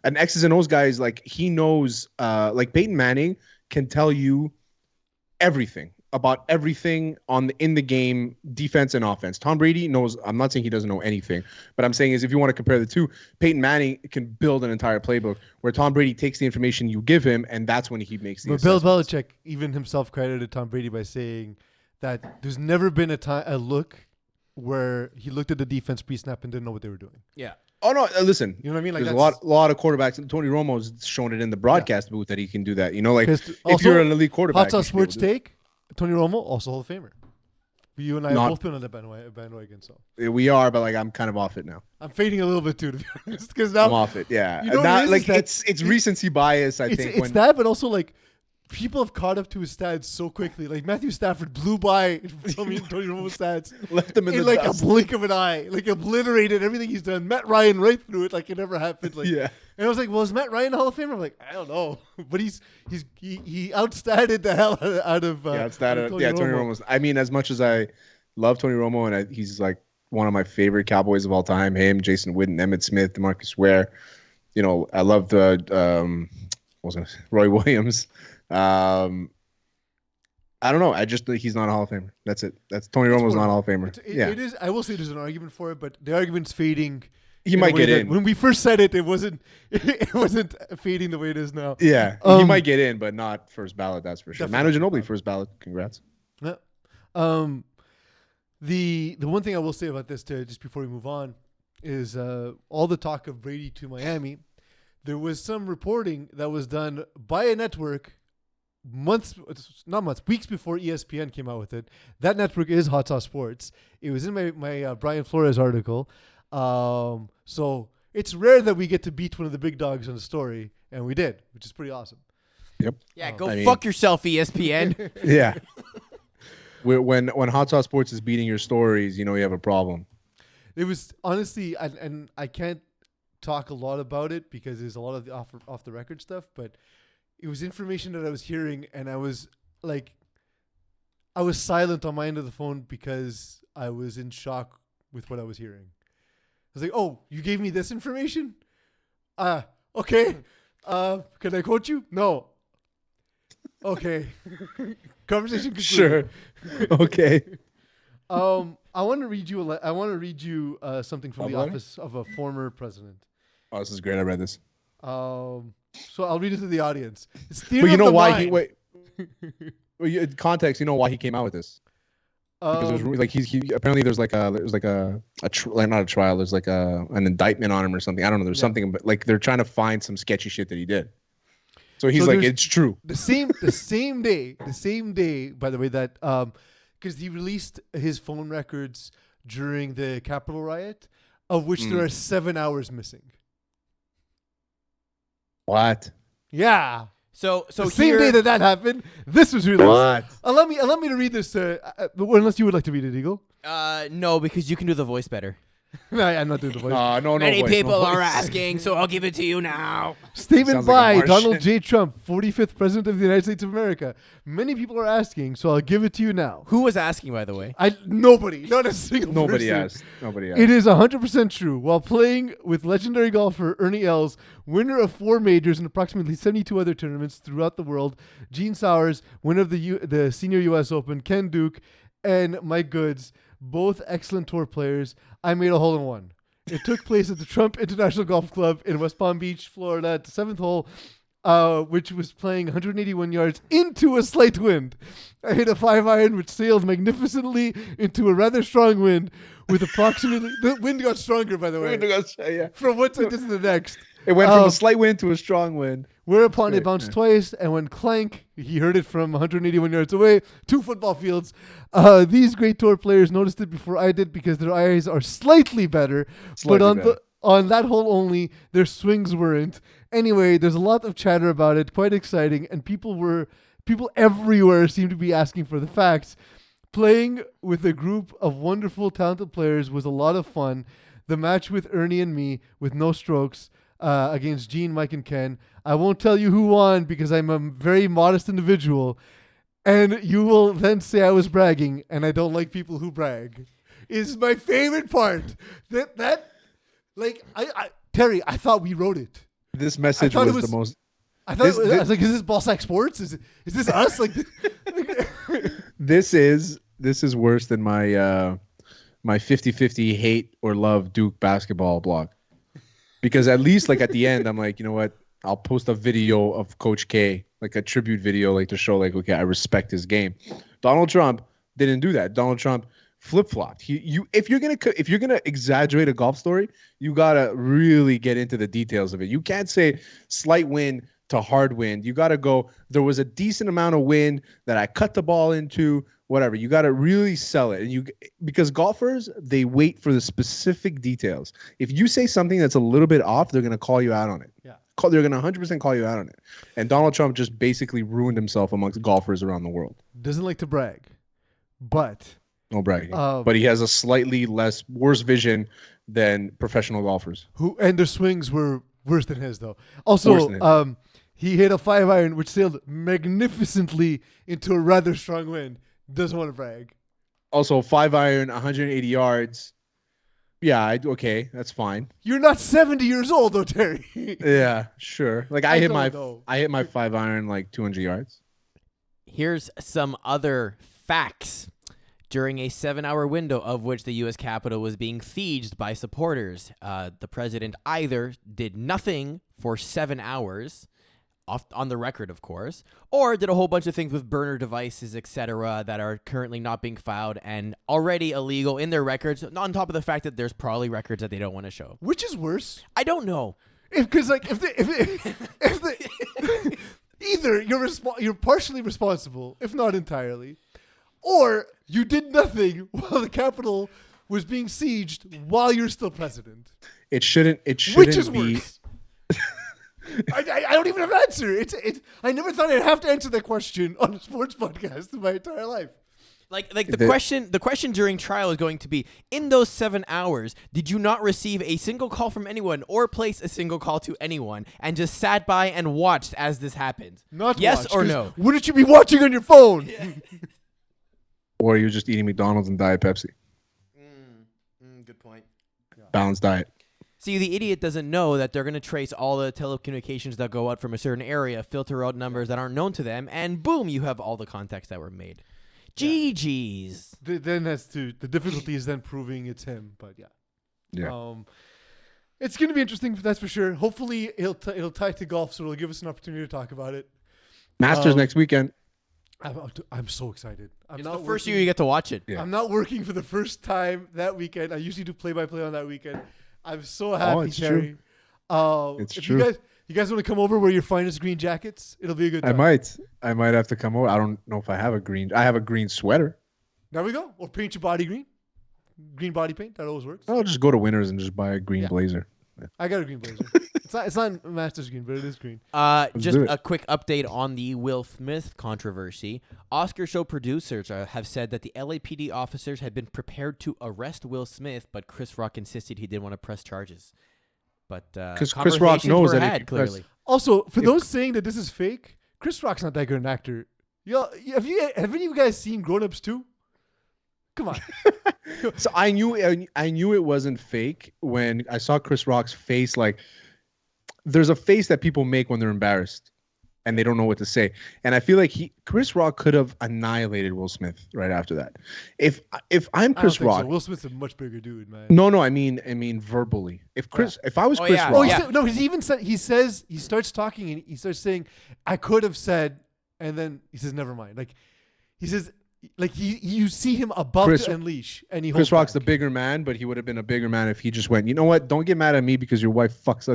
S2: An X's and O's guy is like, he knows, like Peyton Manning can tell you everything about everything in the game, defense and offense. Tom Brady knows. I'm not saying he doesn't know anything, but I'm saying is if you want to compare the two, Peyton Manning can build an entire playbook where Tom Brady takes the information you give him, and that's when he makes the.
S1: But Bill Belichick even himself credited Tom Brady by saying that there's never been a look where he looked at the defense pre-snap and didn't know what they were doing.
S3: Yeah.
S2: Oh no! Listen,
S1: you know what I mean. Like
S2: there's a lot of quarterbacks. And Tony Romo's shown it in the broadcast booth that he can do that. You know, like if you're an elite quarterback,
S1: Hot Sauce Sports Take. Tony Romo, also Hall of Famer. You and I have both been on that bandwagon, so
S2: we are. But like, I'm kind of off it now.
S1: I'm fading a little bit too, to be honest, because now
S2: I'm off it. Yeah,
S1: you know
S2: it's recency bias. I think
S1: it's that, but also like people have caught up to his stats so quickly. Like Matthew Stafford blew by Tony Romo's stats,
S2: left him in the
S1: like
S2: dust.
S1: a blink of an eye, like obliterated everything he's done. Matt Ryan right through it, like it never happened. Like,
S2: Yeah.
S1: And I was like, well, is Matt Ryan a Hall of Famer? I'm like, I don't know, but he outstatted the hell out of
S2: Tony
S1: Romo.
S2: Romo's. I mean, as much as I love Tony Romo, and he's like one of my favorite Cowboys of all time. Him, Jason Witten, Emmitt Smith, DeMarcus Ware. You know, I love the Roy Williams. I don't know. I just think he's not a Hall of Famer. That's it. That's Tony Romo's not a Hall of Famer.
S1: It is. I will say there's an argument for it, but the argument's fading.
S2: He might get in.
S1: When we first said it, it wasn't fading the way it is now.
S2: Yeah, he might get in, but not first ballot. That's for sure. Manu
S1: Definitely.
S2: Ginobili, first ballot. Congrats.
S1: Yeah. The one thing I will say about this, just before we move on, is all the talk of Brady to Miami. There was some reporting that was done by a network weeks before ESPN came out with it. That network is Hot Sauce Sports. It was in my Brian Flores article. So it's rare that we get to beat one of the big dogs on the story, and we did, which is pretty awesome.
S2: Yep.
S3: Yeah, fuck yourself, ESPN.
S2: Yeah. When Hot Sauce Sports is beating your stories, you know you have a problem.
S1: It was honestly, and I can't talk a lot about it because there's a lot of the off the record stuff, but it was information that I was hearing, and I was silent on my end of the phone because I was in shock with what I was hearing. I was like, "Oh, you gave me this information? Okay. Can I quote you? No. Okay. Conversation concluded."
S2: Sure. Okay.
S1: I want to read you something from the office of a former president.
S2: Oh, this is great. I read this.
S1: So I'll read it to the audience. It's
S2: But you know why context. You know why he came out with this? Because there's like he apparently there's like a not a trial. There's like an indictment on him or something. I don't know. There's something, but like they're trying to find some sketchy shit that he did. So he's like, it's true.
S1: The same day, by the way, that because he released his phone records during the Capitol riot, of which there are 7 hours missing.
S2: What?
S1: Yeah.
S3: So
S1: the same day that happened, this was released.
S2: What?
S1: Allow me to read this. Unless you would like to read it, Eagle.
S3: No, because you can do the voice better.
S1: No, I'm not doing the voice.
S2: No.
S3: Many
S2: voice,
S3: people
S2: no
S3: are
S2: voice.
S3: asking, so I'll give it to you now.
S1: Statement
S2: Sounds like a
S1: by
S2: Martian.
S1: Donald J. Trump, 45th President of the United States of America. Many people are asking, so I'll give it to you now.
S3: Who was asking, by the way?
S1: Nobody. Not a single
S2: Nobody
S1: person.
S2: asked. Nobody asked.
S1: It is 100% true. While playing with legendary golfer Ernie Els, winner of 4 majors and approximately 72 other tournaments throughout the world, Gene Sowers, winner of the Senior U.S. Open, Ken Duke, and Mike Goods, both excellent tour players, I made a hole-in-one. It took place at the Trump International Golf Club in West Palm Beach, Florida, at the 7th hole, which was playing 181 yards into a slight wind. I hit a 5-iron, which sailed magnificently into a rather strong wind, with approximately... The wind got stronger, by the way.
S2: Yeah.
S1: From one side to the next.
S2: It went from a slight wind to a strong wind.
S1: Whereupon it bounced twice, and when clank, he heard it from 181 yards away, 2 football fields. These great tour players noticed it before I did because their eyes are slightly better, but on that hole only, their swings weren't. Anyway, there's a lot of chatter about it, quite exciting, and people everywhere seem to be asking for the facts. Playing with a group of wonderful, talented players was a lot of fun. The match with Ernie and me, with no strokes, against Gene, Mike, and Ken. I won't tell you who won because I'm a very modest individual. And you will then say I was bragging, and I don't like people who brag. Is my favorite part. Terry, I thought we wrote it.
S2: This message was the most...
S1: I thought I was like, is this Ballsack Sports? Is this us?
S2: This is worse than my 50-50 hate or love Duke basketball blog. Because at least like at the end, I'm like, you know what? I'll post a video of Coach K, like a tribute video, like to show like, okay, I respect his game. Donald Trump didn't do that. Donald Trump flip-flopped. If you're gonna exaggerate a golf story, you gotta really get into the details of it. You can't say slight wind to hard wind. You gotta go, there was a decent amount of wind that I cut the ball into, whatever. You gotta really sell it. Because golfers, they wait for the specific details. If you say something that's a little bit off, they're gonna call you out on it.
S1: Yeah.
S2: they're going to 100% call you out on it. And Donald Trump just basically ruined himself amongst golfers around the world.
S1: Doesn't like to brag, but
S2: no bragging. But he has a slightly worse vision than professional golfers.
S1: And their swings were worse than his, though. Also, he hit a 5-iron which sailed magnificently into a rather strong wind. Doesn't want to brag.
S2: Also, 5-iron, 180 yards. Yeah, okay, that's fine.
S1: You're not 70 years old, though, Terry.
S2: Yeah, sure. Like I hit my 5-iron like 200 yards.
S3: Here's some other facts. During a 7-hour window of which the U.S. Capitol was being sieged by supporters, the president either did nothing for 7 hours, on the record, of course, or did a whole bunch of things with burner devices, etc., that are currently not being filed and already illegal in their records, on top of the fact that there's probably records that they don't want to show.
S1: Which is worse?
S3: I don't know.
S1: Because either you're partially responsible, if not entirely, or you did nothing while the Capitol was being sieged while you're still president.
S2: It shouldn't
S1: Which is
S2: be.
S1: Worse? I don't even have an answer. I never thought I'd have to answer that question on a sports podcast in my entire life.
S3: Like the question during trial is going to be, in those 7 hours, did you not receive a single call from anyone or place a single call to anyone and just sat by and watched as this happened?
S1: Not
S3: yes
S1: watched,
S3: or no?
S1: Wouldn't you be watching on your phone?
S3: Yeah.
S2: Or you're just eating McDonald's and Diet Pepsi.
S3: Good point.
S2: Balanced diet.
S3: See, the idiot doesn't know that they're going to trace all the telecommunications that go out from a certain area, filter out numbers that aren't known to them, and boom, you have all the contacts that were made. GG's.
S1: Then the difficulty is then proving it's him, but yeah.
S2: Yeah.
S1: It's going to be interesting, that's for sure. Hopefully it'll tie to golf, so it'll give us an opportunity to talk about it.
S2: Masters next weekend.
S1: I'm so excited.
S3: It's the first year you get to watch it.
S1: Yeah. I'm not working for the first time that weekend. I usually do play-by-play on that weekend. I'm so happy, Terry.
S2: It's true.
S1: You guys want to come over, wear your finest green jackets? It'll be a good time.
S2: I might have to come over. I don't know if I have a green. I have a green sweater.
S1: There we go. Or paint your body green. Green body paint. That always works.
S2: I'll just go to Winners and just buy a green blazer. Yeah.
S1: I got a green blazer. It's not Masters green, but it is green.
S3: Just a quick update on the Will Smith controversy. Oscar show producers have said that the LAPD officers had been prepared to arrest Will Smith, but Chris Rock insisted he didn't want to press charges. But
S2: because Chris Rock knows that
S3: had, clearly.
S1: Also, for those saying that this is fake, Chris Rock's not that good an actor. Have any of you guys seen Grown Ups 2? Come on.
S2: So I knew it wasn't fake when I saw Chris Rock's face. Like, there's a face that people make when they're embarrassed and they don't know what to say. And I feel like Chris Rock could have annihilated Will Smith right after that. If I'm Chris Rock,
S1: so. Will Smith's a much bigger dude, man.
S2: No, I mean verbally. If I was Chris Rock,
S1: he starts talking and he starts saying, "I could have said," and then he says, "Never mind." Like he says. Like you see him about to unleash, and
S2: Chris Rock's the bigger man, but he would have been a bigger man if he just went, you know what? Don't get mad at me because your wife fucks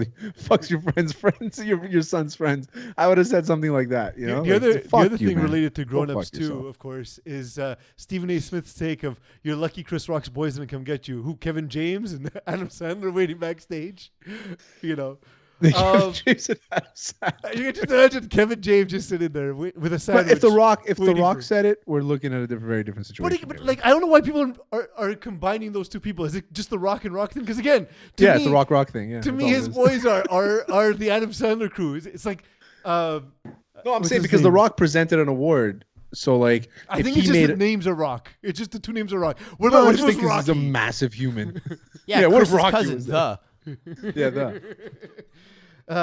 S2: your friend's friends, your son's friends. I would have said something like that. You know,
S1: the other thing related to Grown Ups too, of course, is Stephen A. Smith's take of "You're lucky Chris Rock's boys didn't come get you." Who? Kevin James and Adam Sandler waiting backstage. You know.
S2: James and Adam Sandler.
S1: You can just imagine Kevin James just sitting there with a sandwich.
S2: But if the Rock said it, we're looking at a very different situation.
S1: But like, I don't know why people are combining those two people. Is it just the Rock and Rock thing? Because again, to me,
S2: it's the Rock thing. Yeah,
S1: to me, his boys are the Adam Sandler crew. It's like,
S2: no, I'm saying because the Rock presented an award. So like,
S1: I think it's just the names are Rock. It's just the two names are Rock. What
S2: I
S1: about
S2: just think he's a massive human.
S3: Yeah, what if Rocky cousins, the.
S2: Yeah, the.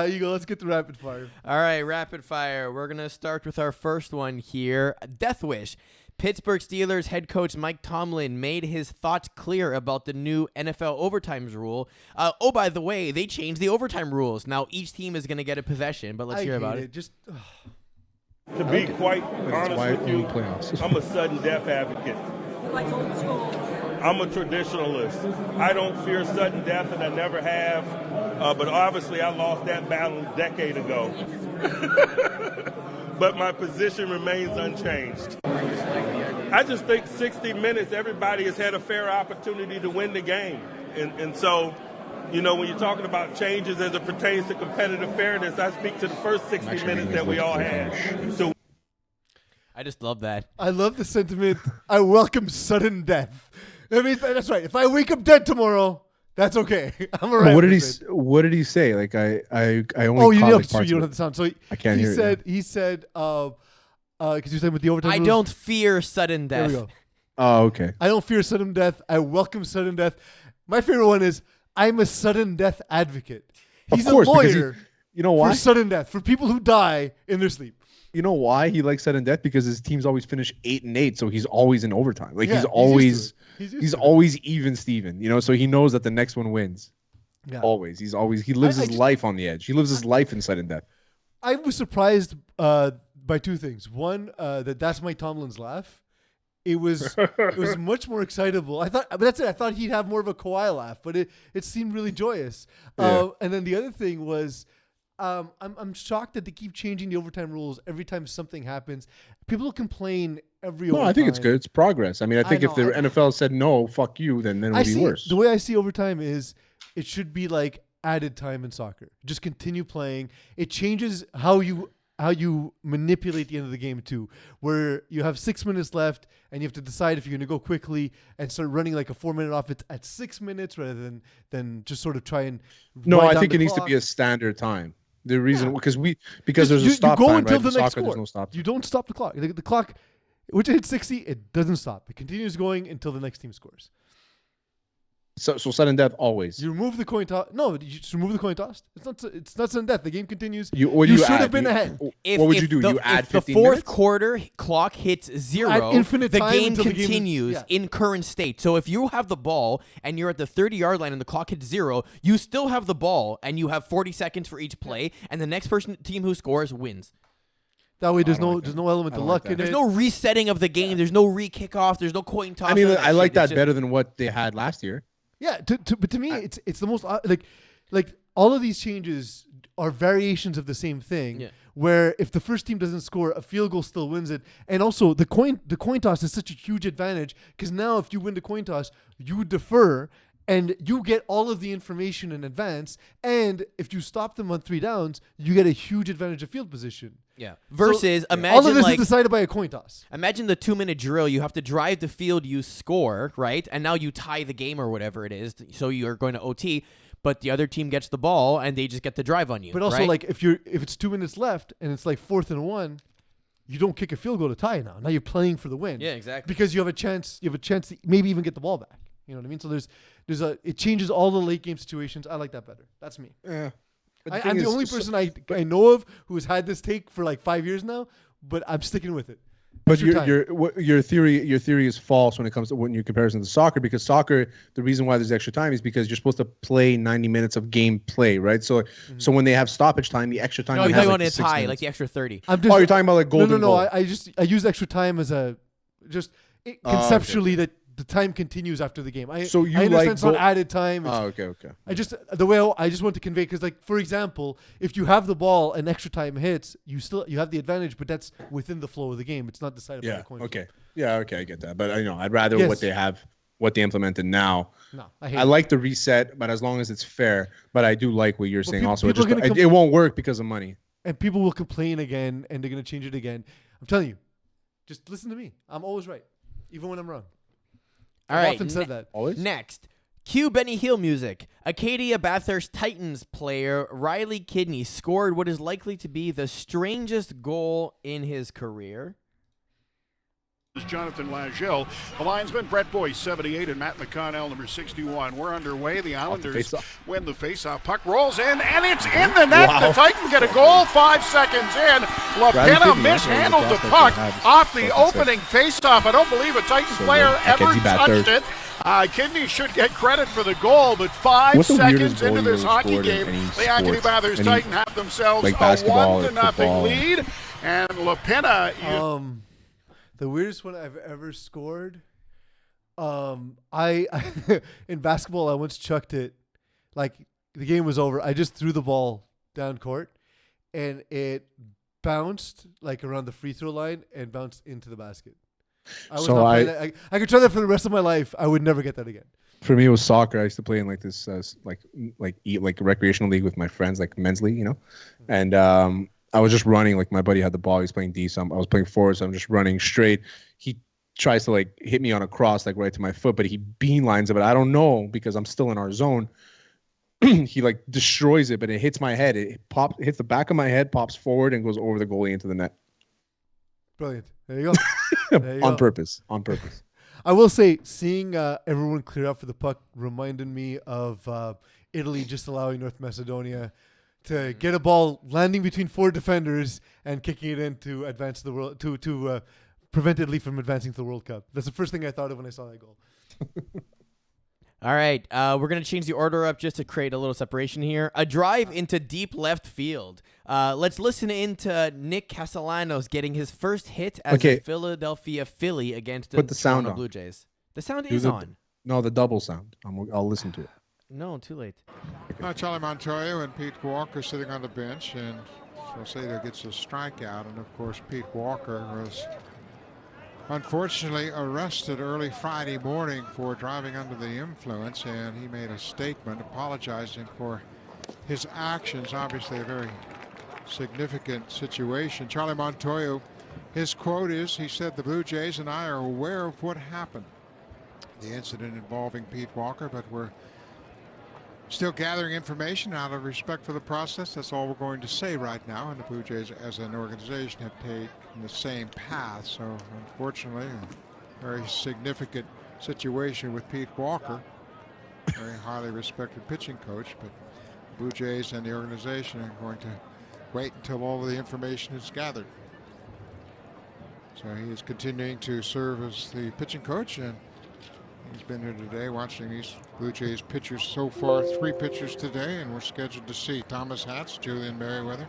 S1: Eagle, let's get to rapid fire.
S3: All right, rapid fire. We're going to start with our first one here. Death Wish. Pittsburgh Steelers head coach Mike Tomlin made his thoughts clear about the new NFL overtime rule. Oh, by the way, they changed the overtime rules. Now each team is going to get a possession, but let's hear about it.
S5: To be quite honest with you, I'm a sudden death advocate.
S6: Like old school.
S5: I'm a traditionalist. I don't fear sudden death, and I never have. But obviously, I lost that battle a decade ago. But my position remains unchanged. I just think 60 minutes, everybody has had a fair opportunity to win the game. And so You know, when you're talking about changes as it pertains to competitive fairness, I speak to the first 60 minutes that we all had. So
S3: I just love that.
S1: I love the sentiment. I welcome sudden death. I mean, that's right. If I wake up dead tomorroh, that's okay. I'm alright.
S2: What did he say? Like I only.
S1: Oh, you
S2: caught
S1: know,
S2: like parts
S1: you don't
S2: of
S1: have the sound. So
S2: I can't hear it.
S1: He said, because you said with the overtime.
S3: I
S1: rules,
S3: don't fear sudden
S1: There
S3: death.
S1: we go.
S2: Oh, okay.
S1: I don't fear sudden death. I welcome sudden death. My favorite one is I'm a sudden death advocate. He's
S2: Of course,
S1: a
S2: because
S1: lawyer
S2: you know why?
S1: for sudden death, for people who die in their sleep.
S2: You know why he likes sudden death? Because his teams always finish 8-8, so he's always in overtime. Like
S1: Yeah,
S2: he's always
S1: He's
S2: always even Steven, you know, so he knows that the next one wins.
S1: Yeah.
S2: Always. He lives his life on the edge. He lives his life in sudden death.
S1: I was surprised by two things. One, that's Mike Tomlin's laugh. It was much more excitable. But that's it. I thought he'd have more of a Kawhi laugh, but it seemed really joyous.
S2: Yeah.
S1: And then the other thing was, I'm shocked that they keep changing the overtime rules every time something happens. People complain every overtime.
S2: No, I think it's good. It's progress. I mean, I think if the NFL said no, fuck you, then it would be worse.
S1: The way I see overtime is it should be like added time in soccer. Just continue playing. It changes how you manipulate the end of the game too, where you have 6 minutes left and you have to decide if you're going to go quickly and start running like a 4-minute offense at 6 minutes rather than just sort of try and.
S2: No,
S1: wind
S2: I
S1: down
S2: think
S1: the
S2: it needs to
S1: clock.
S2: be a standard time. The reason because
S1: Just-
S2: there's a stop
S1: you go
S2: time,
S1: until
S2: right?
S1: the
S2: In
S1: next
S2: soccer,
S1: score.
S2: there's no stop time.
S1: You don't stop the clock. The clock, which hits 60, it doesn't stop. It continues going until the next team scores.
S2: So sudden death always.
S1: You remove the coin toss. No, you just remove the coin toss. It's not sudden death. The game continues.
S2: You
S1: should
S2: add?
S1: have been ahead.
S2: What would you do? You add
S3: If the
S2: 15
S3: fourth
S2: minutes?
S3: quarter clock hits zero,
S1: Add infinite
S3: the
S1: time
S3: game
S1: until the game is-
S3: continues
S1: yeah.
S3: in current state. So if you have the ball and you're at the 30-yard line and the clock hits zero, you still have the ball and you have 40 seconds for each play, and the next team who scores wins.
S1: That way, there's
S2: don't
S1: no
S2: like
S1: there's
S2: that.
S1: no element
S2: I
S1: of
S2: don't
S1: luck
S2: like
S1: in
S2: that.
S1: it.
S3: There's no resetting of the game. There's no re-kickoff. There's no coin toss.
S2: I mean,
S3: none of
S2: I like
S3: shit.
S2: that
S3: It's just-
S2: better than what they had last year.
S1: Yeah, but to me, it's the most like all of these changes are variations of the same thing.
S3: Yeah.
S1: Where if the first team doesn't score, a field goal still wins it, and also the coin toss is such a huge advantage because now if you win the coin toss, you defer and you get all of the information in advance, and if you stop them on 3 downs, you get a huge advantage of field position.
S3: Yeah. Versus,
S1: all
S3: imagine
S1: of this
S3: like
S1: is decided by a coin toss.
S3: imagine the 2-minute drill. You have to drive the field, you score, right? And now you tie the game or whatever it is. So you're going to OT, but the other team gets the ball and they just get the drive on you.
S1: But also,
S3: right?
S1: like if it's 2 minutes left and it's like 4th and 1, you don't kick a field goal to tie now. Now you're playing for the win.
S3: Yeah, exactly.
S1: Because you have a chance. You have a chance to maybe even get the ball back. You know what I mean? So it changes all the late game situations. I like that better. That's me.
S2: Yeah.
S1: I'm the only person I know of who has had this take for like 5 years now, but I'm sticking with it.
S2: But
S1: Extra time.
S2: your theory is false when it comes to when you comparison to soccer, because soccer, the reason why there's extra time is because you're supposed to play 90 minutes of game play, right? So so when they have stoppage time, the extra time
S3: no,
S2: you
S3: you
S2: have
S3: want
S2: like
S3: to
S2: 6
S3: tie,
S2: minutes.
S3: like the extra 30.
S1: I'm just,
S2: Oh, you're talking about like golden
S1: No.
S2: goal.
S1: I use extra time as a just conceptually that the time continues after the game.
S2: So you
S1: I understand
S2: like
S1: it's not
S2: goal-
S1: added time. It's,
S2: Okay.
S1: I just want to convey because like for example, if you have the ball and extra time hits, you have the advantage, but that's within the flow of the game. It's not decided by
S2: Yeah.
S1: the coin flip.
S2: Okay. Yeah. Okay. I get that. But I know I'd rather
S1: Yes.
S2: what they implemented now.
S1: No, I hate
S2: I
S1: it.
S2: like the reset, but as long as it's fair. But I do like what you're saying.
S1: people-
S2: Also,
S1: people are gonna
S2: it won't work because of money.
S1: And people will complain again, and they're gonna change it again. I'm telling you, just listen to me. I'm always right, even when I'm wrong.
S3: All
S1: I've
S3: right.
S1: often said that.
S2: Always.
S3: Next, cue Benny Hill music. Acadia Bathurst Titans player Riley Kidney scored what is likely to be the strangest goal in his career.
S6: Jonathan Lagelle, the linesman Brett Boyce 78 and Matt McConnell number 61. We're underway. The Islanders
S2: face-off.
S6: win the faceoff. Puck rolls in and it's in the net.
S2: Wow.
S6: The Titans get a goal 5 seconds in. LaPena
S2: Kidney,
S6: mishandled
S2: yeah,
S6: the
S2: he
S6: puck
S2: has
S6: off the
S2: fucking set.
S6: opening faceoff. I don't believe a Titans
S2: So
S6: player
S2: good.
S6: ever
S2: Mackenzie
S6: touched
S2: Bathurst.
S6: it. Kidney should get credit for the goal, but 5
S2: What's the weirdest
S6: seconds
S2: goal
S6: into
S2: you
S6: this
S2: ever
S6: hockey
S2: scored in
S6: game,
S2: any
S6: the Acadie
S2: sports?
S6: Bathurst
S2: Any,
S6: Titans have themselves
S2: like
S6: a
S2: basketball or
S6: 1-0
S2: football?
S6: lead. And LaPena,
S1: The weirdest one I've ever scored. I in basketball I once chucked it, like the game was over. I just threw the ball down court, and it bounced like around the free throw line and bounced into the basket. I could try that for the rest of my life. I would never get that again.
S2: For me, it was soccer. I used to play in like this, like recreational league with my friends, like men's league, and I was just running. Like my buddy had the ball. He was playing D, so I was playing forward. So I'm just running straight. He tries to like hit me on a cross, like right to my foot, but he beelines it. But I don't know because I'm still in our zone. He like destroys it, but it hits my head. It hits the back of my head, pops forward, and goes over the goalie into the net.
S1: Brilliant. There you go.
S2: On purpose.
S1: I will say, seeing everyone clear out for the puck reminded me of Italy just allowing North Macedonia to get a ball landing between 4 defenders and kicking it in to advance the world to prevent Italy from advancing to the World Cup. That's the first thing I thought of when I saw that goal.
S3: All right, we're going to change the order up just to create a little separation here. A drive into deep left field. Let's listen in to Nick Castellanos getting his first hit as a Philadelphia Philly against the Toronto Blue Jays. The sound is on.
S2: No, the double sound. I'll listen to it.
S3: No, too late.
S7: Charlie Montoya and Pete Walker sitting on the bench, and Salcedo gets a strikeout, and of course Pete Walker was unfortunately arrested early Friday morning for driving under the influence, and he made a statement apologizing for his actions. Obviously a very significant situation. Charlie Montoya, his quote is, he said, "The Blue Jays and I are aware of what happened, the incident involving Pete Walker, but we're still gathering information out of respect for the process. That's all we're going to say right now." And the Blue Jays as an organization have taken the same path. So unfortunately, a very significant situation with Pete Walker, very highly respected pitching coach. But the Blue Jays and the organization are going to wait until all of the information is gathered. So he is continuing to serve as the pitching coach, and he's been here today watching these Blue Jays pitchers so far. 3 pitchers today, and we're scheduled to see Thomas Hatz, Julian Merriweather,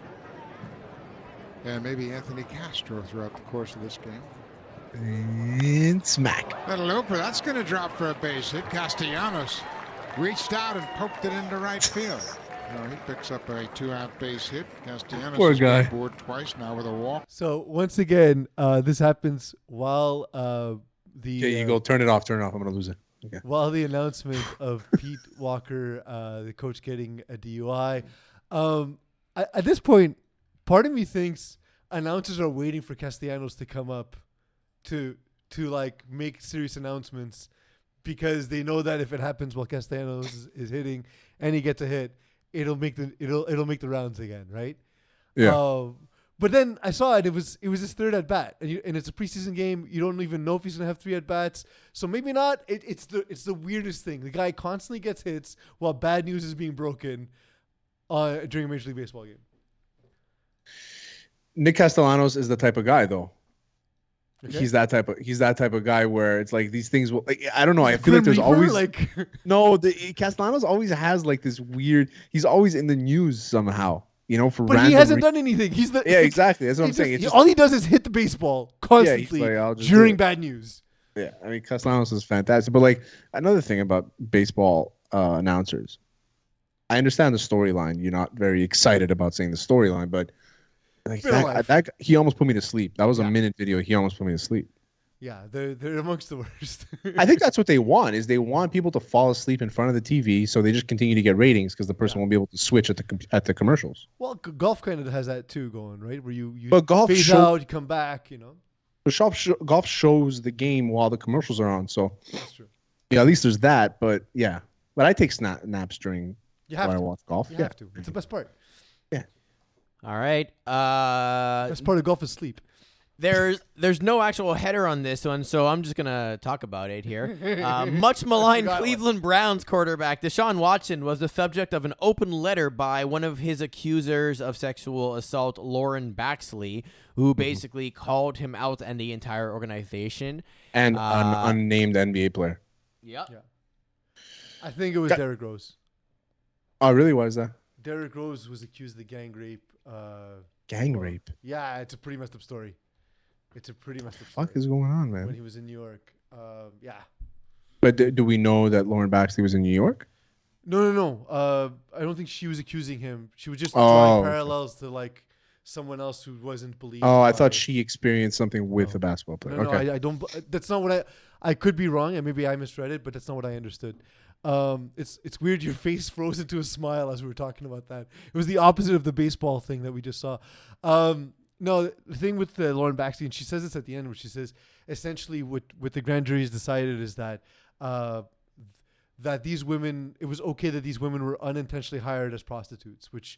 S7: and maybe Anthony Castro throughout the course of this game.
S2: And smack.
S7: That looper, that's going to drop for a base hit. Castellanos reached out and poked it into right field. He picks up a 2-out base hit. Castellanos
S2: Poor
S7: has
S2: guy.
S7: been aboard twice now with a walk.
S1: So once again, this happens while
S2: You go turn it off. I'm going to lose it. Okay.
S1: While the announcement of Pete Walker, the coach, getting a DUI, at this point, part of me thinks announcers are waiting for Castellanos to come up to like make serious announcements, because they know that if it happens while Castellanos is hitting and he gets a hit, it'll make the rounds again, right?
S2: Yeah.
S1: But then I saw it. It was his 3rd at bat, and it's a preseason game. You don't even know if he's gonna have 3 at bats. So maybe not. It's the weirdest thing. The guy constantly gets hits while bad news is being broken during a Major League Baseball game.
S2: Nick Castellanos is the type of guy, though.
S1: Okay.
S2: He's that type of guy where it's like these things will, like, I don't know. I feel like there's always
S1: like
S2: Castellanos always has like this weird. He's always in the news somehow. For
S1: but he hasn't done anything.
S2: Exactly. That's what I'm saying.
S1: All he does is hit the baseball constantly during bad news.
S2: Yeah, I mean, Castellanos is fantastic. But like another thing about baseball announcers, I understand the storyline. You're not very excited about saying the storyline, but like that he almost put me to sleep. That was a minute video. He almost put me to sleep.
S1: Yeah, they're amongst the worst.
S2: I think that's what they want. Is they want people to fall asleep in front of the TV, so they just continue to get ratings because the person won't be able to switch at the commercials.
S1: Well, golf kind of has that too going, right? Where you
S2: golf
S1: phase out, you come back,
S2: But golf shows the game while the commercials are on, so
S1: that's true.
S2: Yeah, at least there's that. But yeah, but I take naps during while I watch golf.
S1: You have to. It's the best part.
S2: Yeah.
S3: All right.
S1: Best part of golf is sleep.
S3: There's no actual header on this one, so I'm just gonna talk about it here. Much maligned Cleveland Browns quarterback Deshaun Watson was the subject of an open letter by one of his accusers of sexual assault, Lauren Baxley, who basically called him out and the entire organization.
S2: And an unnamed NBA player.
S3: Yep.
S1: Yeah. I think it was Derrick Rose.
S2: Oh, really? Why is that?
S1: Derrick Rose was accused of gang rape.
S2: Gang rape?
S1: Yeah, it's a pretty messed up story. What the
S2: fuck is going on, man?
S1: When he was in New York. Yeah.
S2: But do we know that Lauren Baxley was in New York?
S1: No. I don't think she was accusing him. She was just drawing parallels to like someone else who wasn't believed.
S2: Oh, I thought she experienced something with a basketball player.
S1: No,
S2: okay.
S1: I don't. That's not what I could be wrong, and maybe I misread it, but that's not what I understood. It's weird. Your face froze into a smile as we were talking about that. It was the opposite of the baseball thing that we just saw. No, the thing with Lauren Baxter, and she says this at the end, where she says essentially what the grand jury has decided is that that these women, it was okay that these women were unintentionally hired as prostitutes, which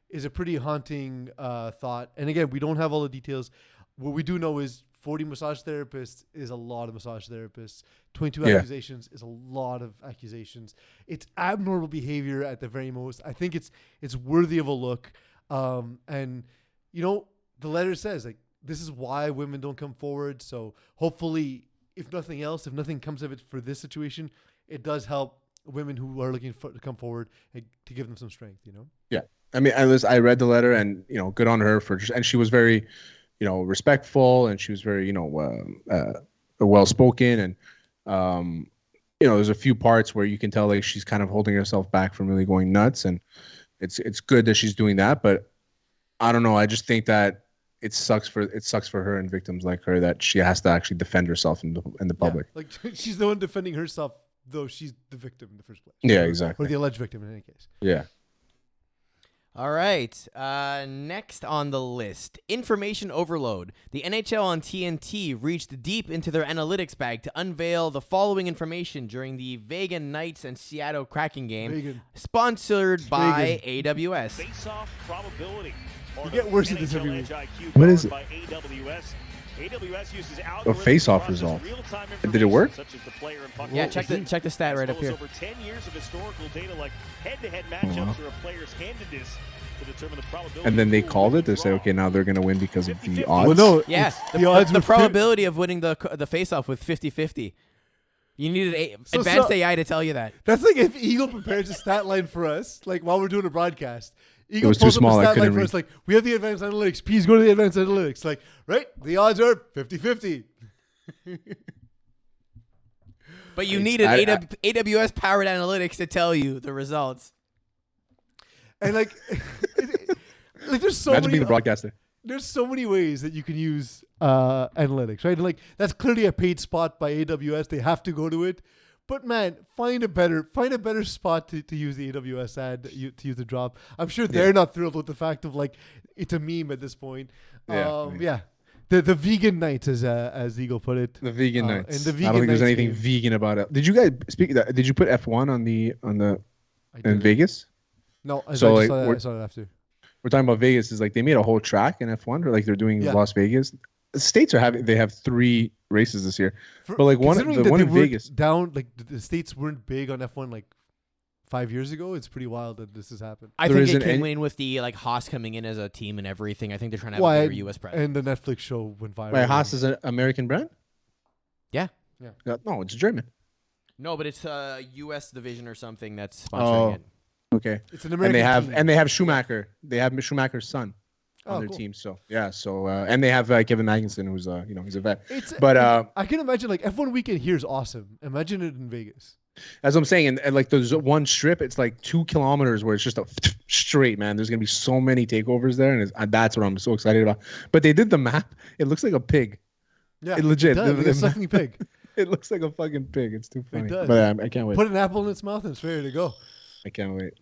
S1: is a pretty haunting thought. And again, we don't have all the details. What we do know is 40 massage therapists is a lot of massage therapists. 22 accusations is a lot of accusations. It's abnormal behavior at the very most. I think it's worthy of a look. And, you know, the letter says, like, this is why women don't come forward. So hopefully, if nothing else, if nothing comes of it for this situation, it does help women who are looking to come forward and to give them some strength, you know?
S2: Yeah. I mean, I read the letter, and, you know, good on her and she was very, you know, respectful, and she was very, you know, well-spoken. And, you know, there's a few parts where you can tell, like, she's kind of holding herself back from really going nuts. And it's good that she's doing that. But I don't know. I just think that it sucks for her and victims like her that she has to actually defend herself in the public.
S1: Like, she's the one defending herself, though she's the victim in the first place.
S2: Yeah, exactly.
S1: Or the alleged victim in any case.
S2: Yeah.
S3: All right. Next on the list, information overload. The NHL on TNT reached deep into their analytics bag to unveil the following information during the Vegas Knights and Seattle Kraken game, sponsored by AWS.
S8: Face-off probability.
S1: You get worse at this every week.
S2: What is it?
S8: AWS uses
S2: A face-off result. Did it work?
S3: Yeah, check the stat right up here.
S8: Over 10 years of historical data like head-to-head matchups where a player's handedness to determine the probability.
S2: And then they called it. They say, okay, now they're going to win because of the odds.
S1: Well, no,
S3: Yeah,
S1: the odds.
S3: the probability of winning the face-off with 50-50. You needed advanced AI to tell you that.
S1: That's like if Eagle prepares a stat line for us, like while we're doing a broadcast. Eagle
S2: was too
S1: pulls up
S2: small,
S1: a
S2: I
S1: stat line
S2: couldn't
S1: for
S2: read.
S1: us, like, we have the advanced analytics. Please go to the advanced analytics. Like, right, the odds are 50-50.
S3: But you needed AWS-powered analytics to tell you the results.
S1: And like, like there's so
S2: Imagine
S1: many.
S2: being the broadcaster.
S1: There's so many ways that you can use analytics, right? And like that's clearly a paid spot by AWS. They have to go to it. But man, find a better spot to use the AWS ad to use the drop. I'm sure they're not thrilled with the fact of like it's a meme at this point. The vegan nights, as Eagle put it.
S2: The vegan nights.
S1: And the vegan
S2: I don't think there's
S1: nights
S2: anything
S1: game.
S2: vegan about it. Did you guys speak of that? Did you put F1 in Vegas?
S1: No, I
S2: So, like,
S1: saw that after.
S2: We're talking about Vegas. Is like they made a whole track in F1, or like they're doing Las Vegas. The states they have 3 races this year, but like one in Vegas.
S1: Down like the states weren't big on F1 like 5 years ago. It's pretty wild that this has happened.
S3: I think it came in with the like Haas coming in as a team and everything. I think they're trying to have a bigger U.S. presence.
S1: And the Netflix show went viral.
S2: Wait, Haas is an American brand?
S3: Yeah.
S2: No, it's German.
S3: No, but it's a U.S. division or something that's sponsoring it.
S2: Okay.
S1: It's an American team.
S2: And they have Schumacher. They have Schumacher's son on their team. So yeah. So and they have Kevin Magnussen, who's he's a vet. I can
S1: imagine like F1 weekend here is awesome. Imagine it in Vegas.
S2: That's what I'm saying. And like there's one strip, it's like 2 kilometers where it's just a straight, man. There's gonna be so many takeovers there, and that's what I'm so excited about. But they did the map. It looks like a pig.
S1: Yeah,
S2: it legit.
S1: It does. Like a sucking pig.
S2: It looks like a fucking pig. It's too funny.
S1: It does.
S2: But I can't wait.
S1: Put an apple in its mouth and it's ready to go.
S2: I can't wait.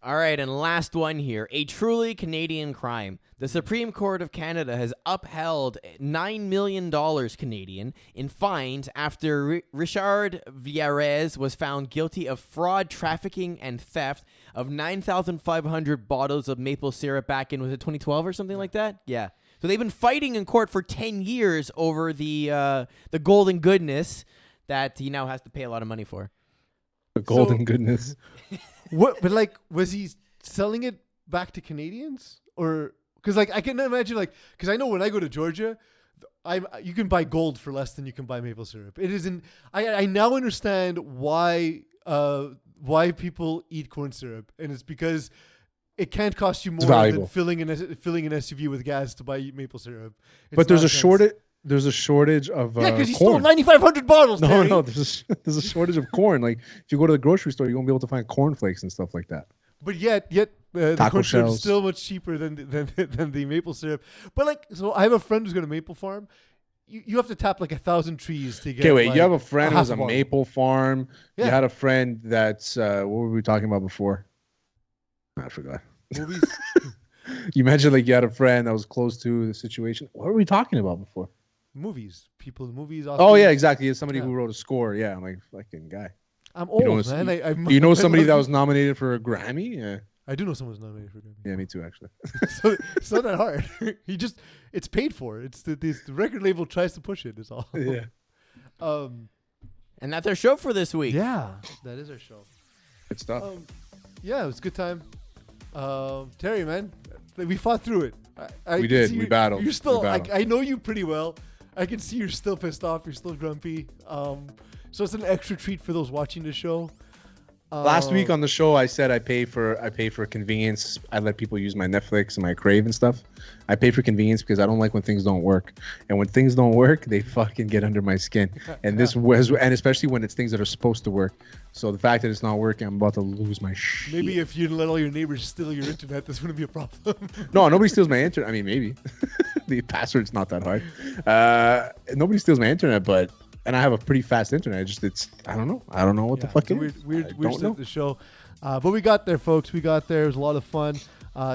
S3: All right, and last one here. A truly Canadian crime. The Supreme Court of Canada has upheld $9 million Canadian in fines after Richard Villarez was found guilty of fraud, trafficking, and theft of 9,500 bottles of maple syrup back in, was it 2012 or something like that? Yeah. So they've been fighting in court for 10 years over the golden goodness that he now has to pay a lot of money for.
S2: The golden goodness.
S1: What? But like, was he selling it back to Canadians, or because like I can imagine like because I know when I go to Georgia, you can buy gold for less than you can buy maple syrup. It isn't. I now understand why people eat corn syrup, and it's because it can't cost you more than filling an SUV with gas to buy maple syrup.
S2: But there's a shortage. There's a shortage of
S1: because you
S2: corn.
S1: stole 9,500 bottles.
S2: No, there's a shortage of corn. Like if you go to the grocery store, you won't be able to find cornflakes and stuff like that.
S1: But yet the
S2: Taco
S1: corn syrup is
S2: shells.
S1: still much cheaper than the maple syrup. But like, so I have a friend who's got a maple farm. You have to tap like 1,000 trees to get.
S2: Okay, wait.
S1: Like,
S2: you have a friend who has a
S1: half bottle.
S2: maple farm.
S1: Yeah.
S2: You had a friend that's what were we talking about before? I forgot.
S1: Movies.
S2: You mentioned like you had a friend that was close to the situation. What were we talking about before?
S1: Movies. People. Movies.
S2: Oh yeah,
S1: Oscars.
S2: exactly. It's somebody
S1: Yeah.
S2: who wrote a score. Yeah, I'm like fucking guy.
S1: I'm old,
S2: know,
S1: man.
S2: You know
S1: I
S2: somebody
S1: love
S2: that
S1: you.
S2: was nominated for a Grammy? Yeah.
S1: I do know someone's nominated for a Grammy.
S2: Yeah, me too, actually.
S1: So it's not that hard. It's paid for. It's the record label tries to push it. Is all.
S2: Yeah.
S3: And that's our show for this week.
S1: Yeah, that is our show.
S2: Good stuff.
S1: Yeah, it was a good time. Terry, man, we fought through it. I
S2: We
S1: can
S2: did.
S1: see
S2: We
S1: you're-
S2: battled.
S1: You're still.
S2: We battled.
S1: I know you pretty well. I can see you're still pissed off. You're still grumpy. So it's an extra treat for those watching the show.
S2: Last week on the show, I said I pay for convenience. I let people use my Netflix and my Crave and stuff. I pay for convenience because I don't like when things don't work. And when things don't work, they fucking get under my skin. And and especially when it's things that are supposed to work. So the fact that it's not working, I'm about to lose my shit.
S1: Maybe if you didn't let all your neighbors steal your internet, this wouldn't be a problem.
S2: No, nobody steals my internet. I mean, maybe the password's not that hard. Nobody steals my internet, and I have a pretty fast internet. I don't know. I don't know what the fuck it is.
S1: Weird
S2: don't
S1: stuff
S2: know.
S1: the show. But we got there, folks. We got there. It was a lot of fun.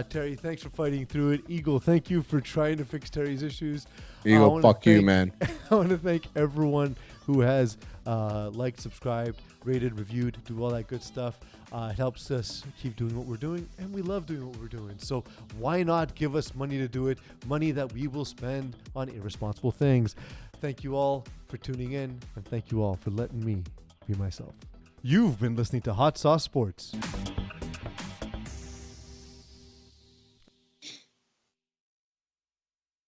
S1: Terry, thanks for fighting through it. Eagle, thank you for trying to fix Terry's issues.
S2: Eagle, fuck you, man.
S1: I want to thank everyone who has liked, subscribed, rated, reviewed, do all that good stuff. It helps us keep doing what we're doing, and we love doing what we're doing. So why not give us money to do it, money that we will spend on irresponsible things. Thank you all for tuning in, and thank you all for letting me be myself. You've been listening to Hot Sauce Sports.